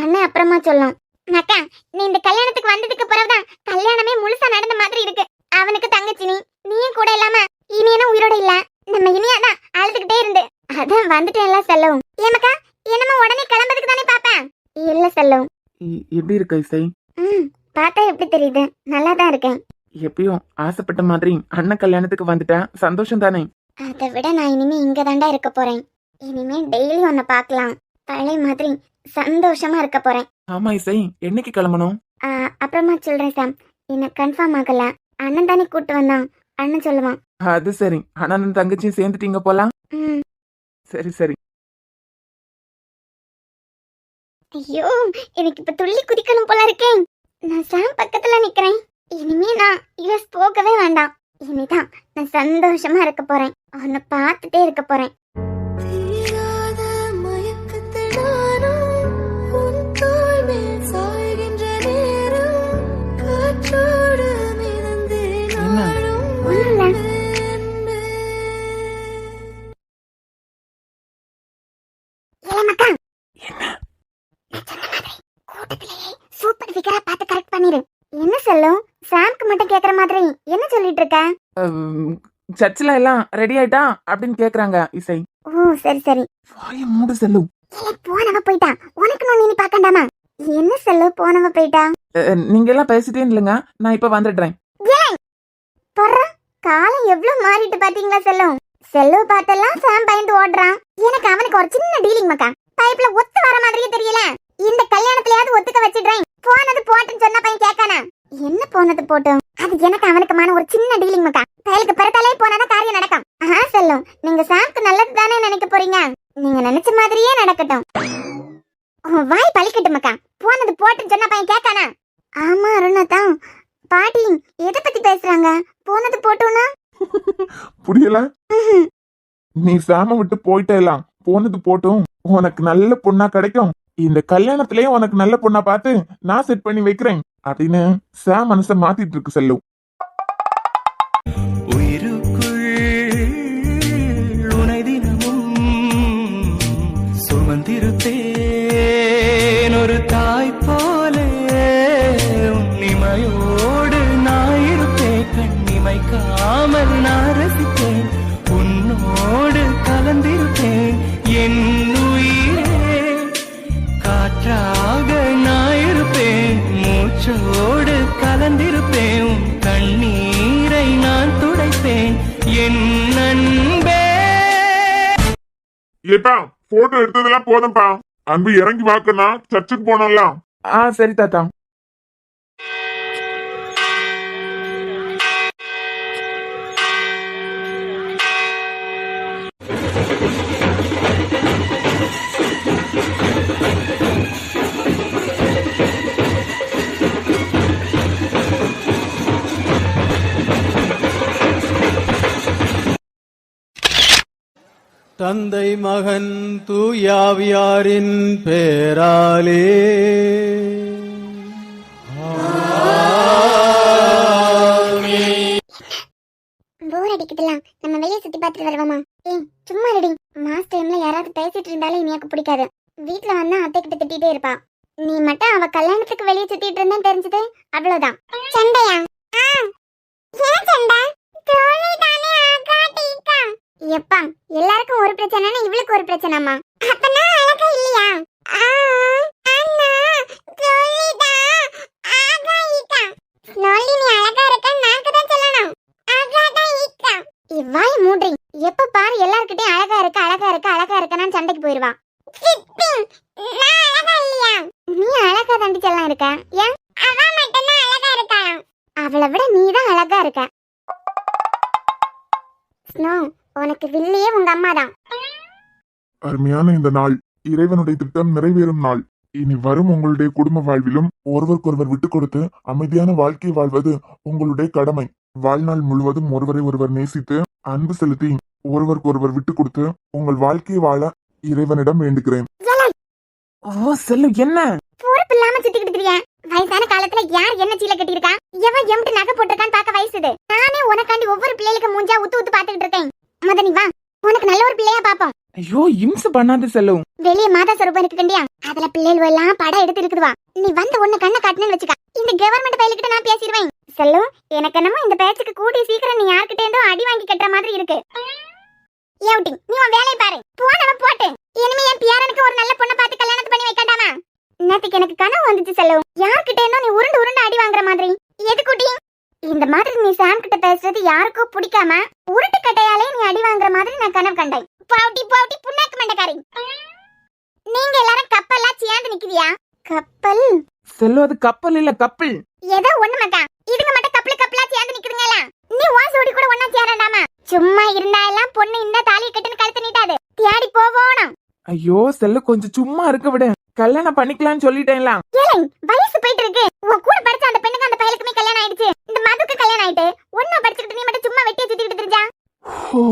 அண்ணன் அப்புறமா சொல்லும். மக்கா, நீ இந்த கல்யாணத்துக்கு வந்ததுக்கு பிறகுதான் கல்யாணமே முழுசா நடந்த மாதிரி இருக்கு. அவனுக்கு தங்கச்சி நீயும் கூட இல்லாம இனியனா உயிரோட இல்ல. நம்ம இனியாதான் அழுதுகிட்டே இருந்து அதான் வந்துட்டேன்ல செல்லும். ஏமக்கா, என்னமா உடனே கிளம்புறதுக்கு தானே பாப்பேன்? இல்ல செல்லும். எப்படி இருக்க இசை? பார்த்தா எப்படி தெரியுது? நல்லா தான் இருக்கேன். எப்பயும் ஆசைப்பட்ட மாதிரி அண்ணன் கல்யாணத்துக்கு வந்துட்டேன், சந்தோஷம் தானே? அதை விட நான் இனிமே இங்க தாண்டா இருக்க போறேன். இனிமே டெய்லி உன்னை பார்க்கலாம், பழைய மாதிரி சந்தோஷமா இருக்க போறேன். ஆமா இசை, என்னைக்கு கிளம்பணும்? அப்புறமா சொல்றேன் சாம், இன்னும் கன்ஃபார்ம் ஆகல. அண்ணன் தானே கூட்டு வந்தான், அண்ணன் சொல்லுவான். அது சரி, அண்ணன் தங்கச்சியும் சேர்ந்துட்டீங்க போலாம். சரி சரி. ஐயோ, எனக்கு இப்ப துள்ளி குதிக்கணும் போல இருக்கேன். நான் சாம் பக்கத்துல நிக்கிறேன். இனிமே நான் யூஎஸ் போகவே வேண்டாம். இனிதான் நான் சந்தோஷமா இருக்க போறேன், உன்னை பார்த்துட்டே இருக்க போறேன். சூப்பர் ஃபிகரா பார்த்து கரெக்ட் பண்ணிரு. என்ன சொல்லும்? சாம்க்கு மட்டும் கேக்குற மாதிரி என்ன சொல்லிட்டு இருக்க? சர்ச்சில் எல்லாம் ரெடி ஆயிட்டா அப்படின்னு கேக்குறாங்க இசை. ஓ சரி சரி. வாய மூடு செல்லும். போனவ போயிட்டா, உனக்கு நான் நீ பாக்கண்டாமா? என்ன செல்லு, போனவ போயிட்டா? நீங்க எல்லாம் பேசிட்டே இல்லைங்க, நான் இப்ப வந்துடுறேன். காலம் எவ்வளவு மாறிட்டு பாத்தீங்களா செல்லும்? செல்லு பார்த்தெல்லாம் சாம் பயந்து ஓடுறான். எனக்கு அவனுக்கு ஒரு சின்ன டீலிங் மக்கா, பைப்ல ஒத்து வர மாதிரியே தெரியல. இந்த கல்யாணத்திலயாவது ஒத்துக்க வச்சிடுறேன். போனது போட்டுன்னு சொன்ன பையன் கேட்கானா? என்ன போனது போட்டோம், அது எனக்கு அவனுக்குமான ஒரு சின்ன டீலிங் மக்கா. கையிலுக்கு பிறத்தாலே போனாதான் காரியம் நடக்கும். செல்லும், நீங்க சாம்க்கு நல்லது தானே நினைக்க போறீங்க. நீங்க நினைச்ச மாதிரியே நடக்கட்டும். வாய் பழிக்கட்டும் மக்கா. போனது போட்டுன்னு சொன்ன பையன் கேட்கானா? ஆமா அருணாதான். பாட்டி எதை பத்தி பேசுறாங்க? போனது போட்டோம்னா புரியல? நீ சாம விட்டு போயிட்டேலாம், போனது போட்டும், உனக்கு நல்ல பொண்ணா கிடைக்கும். இந்த கல்யாணத்திலேயே உனக்கு நல்ல பொண்ணா பார்த்து நான் செட் பண்ணி வைக்கிறேன் அப்படின்னு சாம் மனசை மாத்திட்டு இருக்கு செல்லும். உனை தினமும் சுமந்திருப்பேன் ஒரு தாய் போல, உன்னிமையோடு நான் இருப்பேன், கண்ணிமைக்காமல் நான் ரசிப்பேன், உன்னோடு கலந்திருப்பேன் என் உயிரே, காற்றாக நான் இருப்பேன், மூச்சோடு கலந்திருப்பேன், உன் கண்ணீரை நான் துடைப்பேன் என் நண்பே. ஏப்பா போட்டோ எடுத்ததெல்லாம் போதும்பா, அன்பு இறங்கி வாக்கனா சர்ச்சுக்கு போனோம்லாம். சரி தாத்தா. தந்தை மகன் தூயாவியாரின் பேராலே போர் அடிக்குதுலாம், நம்ம வெளியே சுத்தி பார்த்துட்டு வருவோமா? சும்மா ரெடி. மாஸ் டைம்ல யாராவது பேசிட்டு இருந்தாலும் இனியாக்கு பிடிக்காது. வீட்டுல வந்தா அத்தை கிட்ட திட்டிட்டே இருப்பா. நீ மட்டும் அவ கல்யாணத்துக்கு வெளியே சுத்திட்டு இருந்தா தெரிஞ்சது அவ்வளவுதான். சண்டையா? ஏன் சண்டை? எப்பா எல்லாருக்கும் ஒரு பிரச்சனைனா இவளுக்கு ஒரு பிரச்சனைமா. அப்பனா அழகா இல்லையா? அண்ணா சொல்லிடா ஆகாயிட்டா. ஸ்னோலி நீ அழகா இருக்க நாக்கு தான் சொல்லணும். அழகா இருக்கா. இவ்வாய் மூடி. எப்ப பாரு எல்லார்கிட்டயும் அழகா இருக்க அழகா இருக்க அழகா இருக்கன்னு சண்டைக்கு போயிடுவா. நான் அழகா இல்லையா? நீ அழகா தாண்டி செல்லம் இருக்க. ஏன் அவ மட்டும் தான் அழகா இருக்கா? அவளை விட நீ தான் அழகா இருக்க. ஸ்னோ உனக்கு வில்லியே உங்க அம்மா தான். அருமையான இந்த நாள் இறைவனுடைய திட்டம் நிறைவேறும் நாள். இனி வரும் உங்களுடைய குடும்ப வாழ்விலும் ஒருவருக்கொருவர் விட்டு கொடுத்து அமைதியான வாழ்க்கை வாழ்வது உங்களுடைய கடமை. வாழ்நாள் முழுவதும் ஒருவரை ஒருவர் நேசித்து அன்பு செலுத்தி ஒருவருக்கொருவர் விட்டு கொடுத்து உங்கள் வாழ்க்கையை வாழ இறைவனிடம் வேண்டுகிறேன். ஓ செல்லு என்ன பொறுப்பு இல்லாம சுத்திக்கிட்டு இருக்கீங்க. வயசான காலத்துல யார் என்ன சீலை கட்டியிருக்கா, எவன் எம்ட்டு நகை போட்டிருக்கான்னு பார்க்க வயசுது. நானே உனக்காண்டி ஒவ்வொரு பிள்ளைகளுக்கு மூஞ்சா ஊத்து ஊத்து பாத்துக்கிட்டு இருக்கேன். மதனி வா, உனக்கு நல்ல ஒரு பிள்ளையா பாப்போம். ஐயோ இம்ச பண்ணாத செல்லு. வெளியே மாதா சொரூபம் இருக்கு கண்டியா, அதுல பிள்ளைகள் எல்லாம் படம் எடுத்து இருக்குதுவா. நீ வந்து ஒண்ணு கண்ணை காட்டுன்னு வச்சுக்க. இந்த கவர்மெண்ட் பையலுக்கிட்ட நான் பேசிடுவேன். செல்லு எனக்கு என்னமோ இந்த பேச்சுக்கு கூடி சீக்கிரம் நீ யார்கிட்ட இருந்தோ அடி வாங்கி கட்டுற மாதிரி இருக்கு. ஏவுட்டி நீ உன் வேலையை பாரு. போனவன் போட்டு இனிமே என் பியாரனுக்கு ஒரு நல்ல பொண்ணை பார்த்து கல்யாணத்தை பண்ணி வைக்காண்டாமா? நேத்துக்கு எனக்கு கனவு வந்துச்சு செல்லு. யார்கிட்ட இருந்தோ நீ உருண்டு உருண்டு அடி வாங்குற மாதிரி. எது குட்டி இந்த மாதிரி நீ சாம் கிட்ட பேசுறது யாருக்கோ பிடிக்காம உருட்டு கட்டையாலே நீ அடி வாங்குற மாதிரி நான் கனவு கண்டேன். பாவுட்டி பாவுட்டி புண்ணாக்கு மண்டக்காரி. நீங்க எல்லாரும் கப்பல்லாம் சேர்ந்து நிக்குதியா? கப்பல் செல்லு அது கப்பல் இல்ல கப்பல். ஏதோ ஒண்ணு மக்கா, இதுங்க மட்டும் கப்பலா சேர்ந்து நிக்குதுங்களா? நீ வாசோடி கூட ஒண்ணா சேரண்டாமா? சும்மா இருந்தா எல்லாம் பொண்ணு இந்த தாலியை கட்டுன்னு கழுத்து நீட்டாது. தேடி போவோணும். ஐயோ செல்லு கொஞ்சம் சும்மா இருக்க விடு. கல்யாணம் பண்ணிக்கலாம்னு சொல்லிட்டேன்ல. ஏலே வயசு போயிட்டு இருக்கு. உன் கூட படிச்ச அந்த பெண்ணுக்கு அந்த பையலுக்குமே கல்யாணம் ஆயிடுச்சு. இந்த மதுக்கு கல்யாணம் ஆயிட்டு ஒண்ணா படிச்சுக்கிட்டு நீ மட்டும் சும்மா வெட்டிய சுத்திட்டு தெரிஞ்சா? ஓ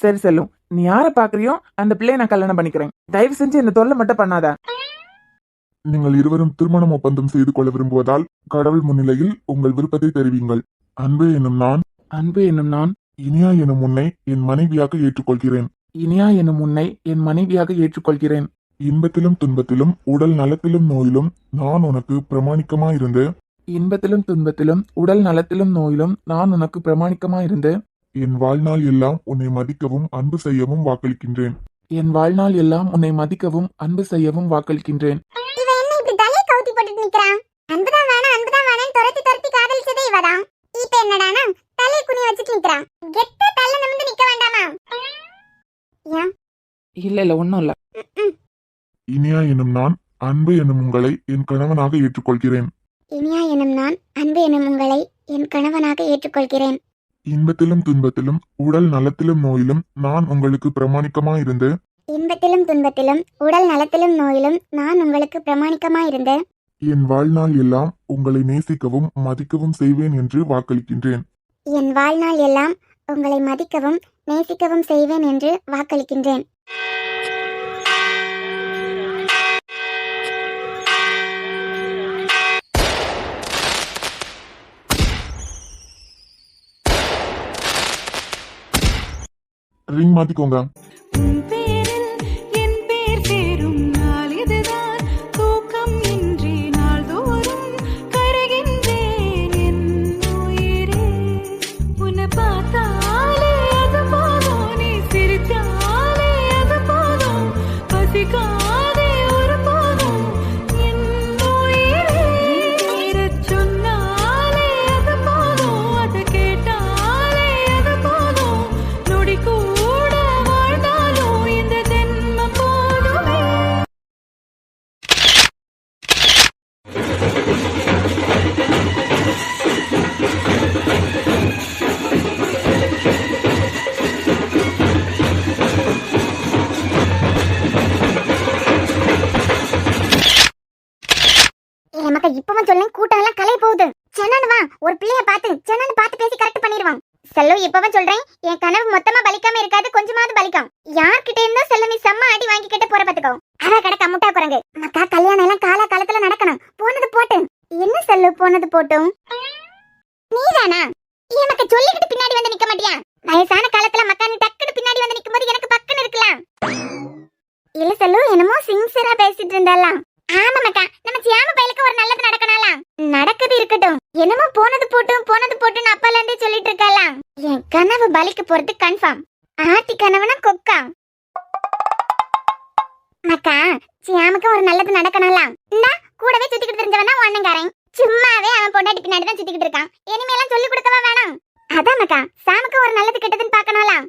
சரி செல்லு, நீ யார பாக்குறியோ அந்த பிள்ளைய நான் கல்யாணம் பண்ணிக்கிறேன். தயவு செஞ்சு இந்த தொல்லை மட்டும் பண்ணாத. நீங்கள் இருவரும் திருமணம் ஒப்பந்தம் செய்து கொள்ள விரும்புவதால் கடவுள் முன்னிலையில் உங்கள் விருப்பத்தை தெரிவிங்கள். அன்பு எனும் நான் அன்பு என்னும் நான் இனியா எனும் உன்னை என் மனைவியாக ஏற்றுக்கொள்கிறேன். இனியா எனும் உன்னை என் மனைவியாக ஏற்றுக்கொள்கிறேன். இன்பத்திலும் துன்பத்திலும் உடல் நலத்திலும் நோயிலும் நான் உனக்கு பிரமாணிக்கமாயிருந்து இன்பத்திலும் துன்பத்திலும் உடல் நலத்திலும் நோயிலும் நான் உனக்கு பிரமாணிக்கமாயிருந்து என் வாழ்நாள் எல்லாம் உன்னை மதிக்கவும் அன்பு செய்யவும் வாக்களிக்கின்றேன். என் வாழ்நாள் எல்லாம் உன்னை மதிக்கவும் அன்பு செய்யவும் வாக்களிக்கின்றேன். இவ என்ன இப்படி தலையை கவுத்தி போட்டுட்டு நிக்கிறான்? அன்புதான் வேணாம் துரத்தி துரத்தி காதலிச்சதே இவதான். இப்ப என்னடானா தலையை குனி வச்சுட்டு நிக்கிறான். கெட்ட தள்ள நிமிர்ந்து நிக்க வேண்டாமா? ஏன் இல்ல ஒண்ணும் இல்ல. இனியா எனும் நான் அன்பு எனும் உங்களை என் கணவனாக ஏற்றுக்கொள்கிறேன். இனியா எனும் நான் அன்பு எனும் உங்களை என் கணவனாக ஏற்றுக்கொள்கிறேன். இன்பத்திலும் துன்பத்திலும் உடல் நலத்திலும் நோயிலும் நான் உங்களுக்கு பிரமாணிக்கமாயிருந்து இன்பத்திலும் துன்பத்திலும் உடல் நலத்திலும் நோயிலும் நான் உங்களுக்கு பிரமாணிக்கமாயிருந்து என் வாழ்நாள் எல்லாம் உங்களை நேசிக்கவும் மதிக்கவும் செய்வேன் என்று வாக்களிக்கின்றேன். என் வாழ்நாள் எல்லாம் உங்களை மதிக்கவும் நேசிக்கவும் செய்வேன் என்று வாக்களிக்கின்றேன். ரிங் மாத்திக்கோங்க. இப்பவும் சொல்ல கூட்டம் எல்லாம் கலை போகுது. சென்னன் வா, ஒரு பிள்ளைய பார்த்து சென்னன் பார்த்து பேசி கரெக்ட் பண்ணிடுவான். செல்லு இப்பவும் சொல்றேன், என் கனவு மொத்தமா பலிக்காம இருக்காது, கொஞ்சமாவது பலிக்கும். யார்கிட்ட இருந்தோ செல்லு நீ செம்ம அடி வாங்கி கிட்ட போற பாத்துக்கோ. அத கடக்க முட்டா குரங்கு மக்கா. கல்யாணம் எல்லாம் கால காலத்துல நடக்கணும். போனது போட்டு என்ன செல்லு போனது போட்டும். நீதானா எனக்கு சொல்லிக்கிட்டு பின்னாடி வந்து நிக்க மாட்டியா? வயசான காலத்துல மக்கா நீ டக்குனு பின்னாடி வந்து நிக்கும் போது எனக்கு பக்கன்னு இருக்கலாம். இல்ல செல்லு என்னமோ சின்சியரா பேசிட்டு இருந்தாலாம். ஆமா மக்கா, நம்ம சியாம பையலுக்கு ஒரு நல்லது நடக்கனாலாம். நடக்குது இருக்கட்டும், என்னமோ போனது போட்டும் போனது போட்டுன்னு அப்பால இருந்தே சொல்லிட்டு இருக்கலாம். என் கனவு பலிக்கு போறது கன்ஃபார்ம். ஆட்டி கணவனா கொக்கா மக்கா சியாமுக்கு ஒரு நல்லது நடக்கணும்லாம் இந்த கூடவே சுத்திக்கிட்டு தெரிஞ்சவன் தான் ஒண்ணங்காரன் சும்மாவே அவன் பொண்டாட்டி பின்னாடி தான் சுத்திக்கிட்டு இருக்கான் இனிமேலாம் சொல்லி கொடுக்கவா வேணாம் அதான் மக்கா சாமுக்கு ஒரு நல்லது கெட்டதுன்னு பார்க்கணும்லாம்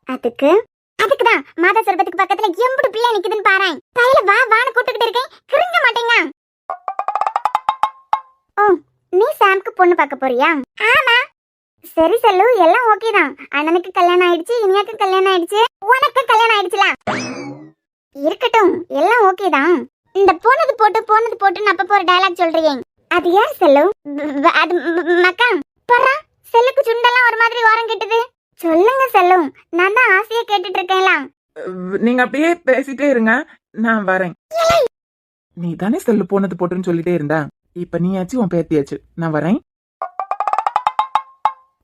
அதுக்குதான் மாதா சொர்பத்துக்கு பக்கத்துல எம்புடு பிள்ளை நிக்குதுன்னு பாறேன் கையில வா வான்னு கூப்பிட்டுக்கிட்டு இருக்கேன் கிருங்க மாட்டேங்க ஓ நீ சாம்க்கு பொண்ணு பார்க்க போறியா ஆமா சரி செல்லு எல்லாம் ஓகே தான் அண்ணனுக்கு கல்யாணம் ஆயிடுச்சு இனியாக்கு கல்யாணம் ஆயிடுச்சு உனக்கு கல்யாணம் ஆயிடுச்சுல இருக்கட்டும் எல்லாம் ஓகே தான் இந்த போனது போட்டுன்னு அப்பப்போ ஒரு டயலாக் சொல்றீங்க அது யார் செல்லு அது மக்கா பரா செல்லுக்கு சுண்டெல்லாம் ஒரு மாதிரி ஓரம் கெட்டுது சொல்லுங்க செல்லு நான் தான் ஆசையா கேட்டுட்டு இருக்கேன்ல நீங்க அப்படியே பேசிட்டே இருங்க நான் வரேன் நீ தானே செல்லு போனது போட்டுன்னு சொல்லிட்டே இருந்த இப்ப நீயாச்சு உன் பேத்தியாச்சு நான் வரேன்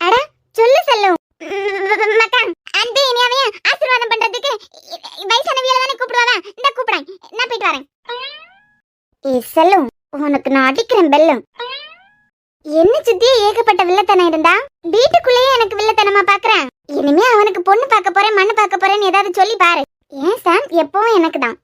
அட சொல்லு செல்லு மக்கா அந்த இனியாவே ஆசீர்வாதம் பண்றதுக்கு வயசானவியல தானே கூப்பிடுவாங்க இந்த கூப்பிடுறேன் நான் போயிட்டு வரேன் ஏ செல்லு உனக்கு நான் அடிக்கிறேன் பெல்லும் என்ன சுத்தியே ஏகப்பட்ட வில்லத்தனம் இருந்தா வீட்டுக்குள்ளேயே எனக்கு வில்லத்தனமா பாக்குறேன் இனிமே அவனுக்கு பொண்ணு பார்க்க போறேன் மண்ணு பார்க்க போறேன்னு ஏதாவது சொல்லி பாரு ஏன் சாம் எப்பவும் எனக்கு தான்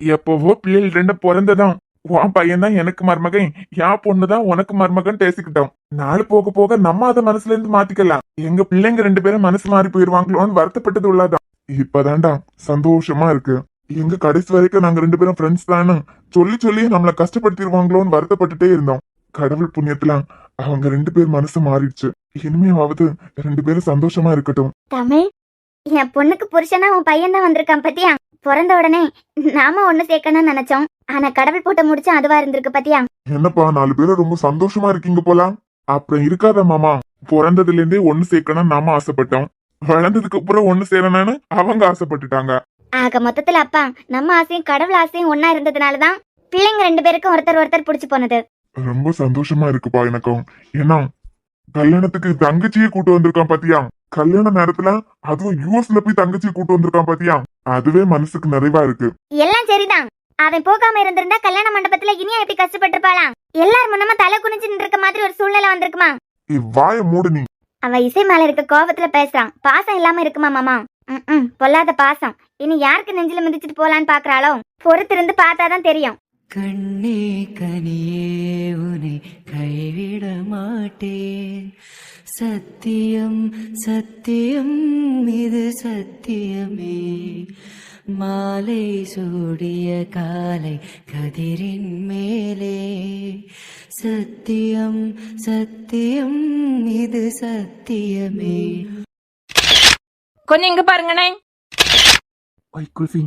எப்பவோ பிள்ளைகள் ரெண்டு பிறந்ததான் உன் பையன் தான் எனக்கு மருமகன் என் பொண்ணுதான் உனக்கு மருமகன் பேசிக்கிட்டோம் நாள் போக போக நம்ம அதை மனசுல இருந்து மாத்திக்கலாம் எங்க பிள்ளைங்க ரெண்டு பேரும் மனசு மாறி போயிருவாங்களோன்னு வருத்தப்பட்டது உள்ளதான் இப்பதான்டா சந்தோஷமா இருக்கு எங்க கடைசி வரைக்கும் நாங்க ரெண்டு பேரும் ஃப்ரெண்ட்ஸ் தானு சொல்லி நம்மள கஷ்டப்படுத்திடுவாங்களோன்னு வருத்தப்பட்டுட்டே இருந்தோம் கடவுள் புண்ணியத்துல அவங்க ரெண்டு பேர் மனசு மாறிடுச்சு இனிமேவாவது ரெண்டு பேரும் சந்தோஷமா இருக்கட்டும் தமிழ் என் பொண்ணுக்கு புருஷனா உன் பையன் தான் வந்திருக்கான் பத்தியா பிறந்த உடனே நாம ஒண்ணு சேர்க்கணும்னு நினைச்சோம் ஆனா கடவுள் போட்ட முடிச்சு அதுவா இருந்திருக்கு பத்தியா என்னப்பா 4 பேரும் ரொம்ப சந்தோஷமா இருக்கீங்க போல அப்புறம் இருக்காத மாமா பிறந்ததுல இருந்தே ஒண்ணு சேர்க்கணும் நாம ஆசைப்பட்டோம் வளர்ந்ததுக்கு அப்புறம் ஒண்ணு சேரணும்னு அவங்க ஆசைப்பட்டுட்டாங்க ஆக மொத்தத்துல அப்பா நம்ம ஆசையும் கடவுள் ஆசையும் ஒன்னா இருந்ததுனாலதான் பிள்ளைங்க ரெண்டு பேருக்கும் ஒருத்தர் புடிச்சு போனது ரொம்ப சந்தோஷமா இருக்குப்பா எனக்கும் ஏன்னா கல்யாணத்துக்கு தங்கச்சியை கூட்டு வந்திருக்கான் பாத்தியா கல்யாண நேரத்துல அதுவும் யூஎஸ்ல போய் தங்கச்சியை கூட்டு வந்திருக்கான் பாத்தியா அதுவே மனசுக்கு நிறைவா இருக்கு எல்லாம் சரிதான் அவன் போகாம இருந்திருந்தா கல்யாண மண்டபத்துல இனியா எப்படி கஷ்டப்பட்டிருப்பாளாம் எல்லாரும் முன்னமா தலை குனிஞ்சு இருக்க மாதிரி ஒரு சூழ்நிலை வந்திருக்குமா வாய மூடு நீ அவ இசை மேல இருக்க கோபத்துல பேசுறான் பாசம் இல்லாம இருக்குமா மாமா பொல்லாத பாசம் இனி யாருக்கு நெஞ்சில மிதிச்சிட்டு போலான்னு பாக்குறாளோ பொறுத்திருந்து பார்த்தாதான் தெரியும் கண்ணே கனியே உனை கைவிட மாட்டேன் சத்தியம் சத்தியம் இது சத்தியமே மாலை சூடிய காலை கதிரின் மேலே சத்தியம் சத்தியம் இது சத்தியமே கொஞ்சம் இங்க பாருங்கண்ணே ஒய் குல்ஃபி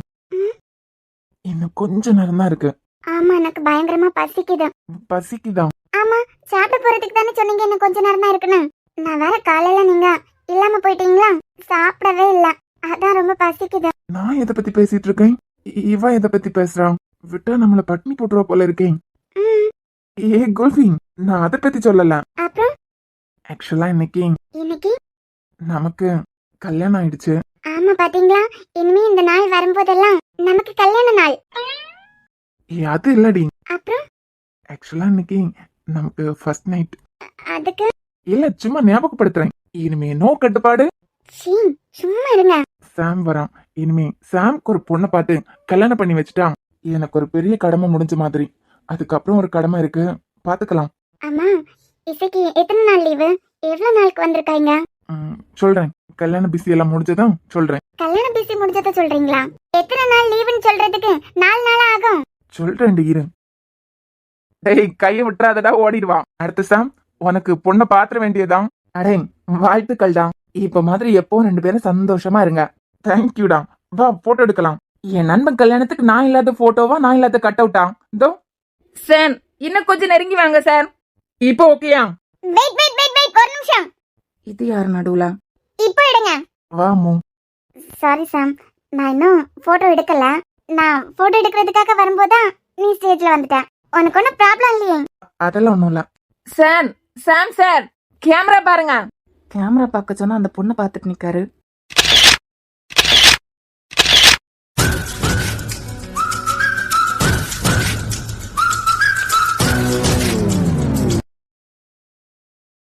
இன்னும் கொஞ்ச நேரம் தான் இருக்கு ஆமா எனக்கு பயங்கரமா பசிக்குது பசிக்குதான் ஆமா சாப்பிட போறதுக்கு தானே சொன்னீங்க இன்னும் கொஞ்ச நேரம் தான் இருக்குன்னு நான் வேற காலையில நீங்க இல்லாம போயிட்டீங்களா சாப்பிடவே இல்ல அதான் ரொம்ப பசிக்குது நான் எதை பத்தி பேசிட்டு இருக்கேன் இவ எதை பத்தி பேசுறான் விட்டா நம்மள பட்னி போட்டுருவா போல இருக்கேன் ஏ குல்ஃபி நான் அதை பத்தி சொல்லல அப்புறம் ஆக்சுவலா இன்னைக்கு நமக்கு கல்யாணம் ஆயிடுச்சு ஆமா பாத்தீங்களா இனிமே இந்த நாள் வரும்போதெல்லாம் நமக்கு கல்யாண நாள் ஏ அது இல்லடி அப்புறம் ஆக்சுவலா இன்னைக்கு நமக்கு ஃபர்ஸ்ட் நைட் அதுக்கு இல்ல சும்மா ஞாபகப்படுத்துறேன் இனிமே நோ கட்டுப்பாடு சீ சும்மா இருங்க சாம் வரான் இனிமே சாம்க்கு ஒரு பொண்ணை பார்த்து கல்யாணம் பண்ணி வச்சுட்டான் எனக்கு ஒரு பெரிய கடமை முடிஞ்ச மாதிரி அதுக்கப்புறம் ஒரு கடமை இருக்கு பாத்துக்கலாம் அம்மா இசைக்கு எத்தனை நாள் லீவு எவ்வளவு நாளுக்கு வந்திருக்காங்க சொல்றேன் கல்யாண பிஸி எல்லாம் முடிஞ்சதும் சொல்றேன் கல்யாண பிஸி முடிஞ்சத சொல்றீங்களா எத்தனை நாள் லீவுன்னு சொல்றதுக்கு 4 நாள் ஆகும் சொல்றேன் இரு டேய் கையை விட்டுறாதடா ஓடிடுவான் அடுத்த சாம் உனக்கு பொண்ணை பாத்திர வேண்டியதான் அடே வாழ்த்துக்கள்டா இப்ப மாதிரி எப்போ 2 பேரும் சந்தோஷமா இருங்க தேங்க்யூடா வா போட்டோ எடுக்கலாம் என் நண்பன் கல்யாணத்துக்கு நான் இல்லாத போட்டோவா நான் இல்லாத கட் அவுட்டா இதோ சார் இன்னும் கொஞ்சம் நெருங்கி வாங்க சார் இப்போ ஓகேயா வெயிட் ஒரு நிமிஷம் இது யார் நடுவுல இப்போ எடுங்க வா மூ சாரி சாம் நான் இன்னும் போட்டோ எடுக்கல நான் போட்டோ எடுக்கிறதுக்காக வரும்போதா நீ ஸ்டேஜ்ல வந்துட்ட உனக்கு ஒன்றும் ப்ராப்ளம் இல்லையே அதெல்லாம் ஒண்ணும் இல்ல சார் சாம் சார் கேமரா பாருங்க கேமரா பார்க்க சொன்னா அந்த பொண்ணை பார்த்துட்டு நிக்காரு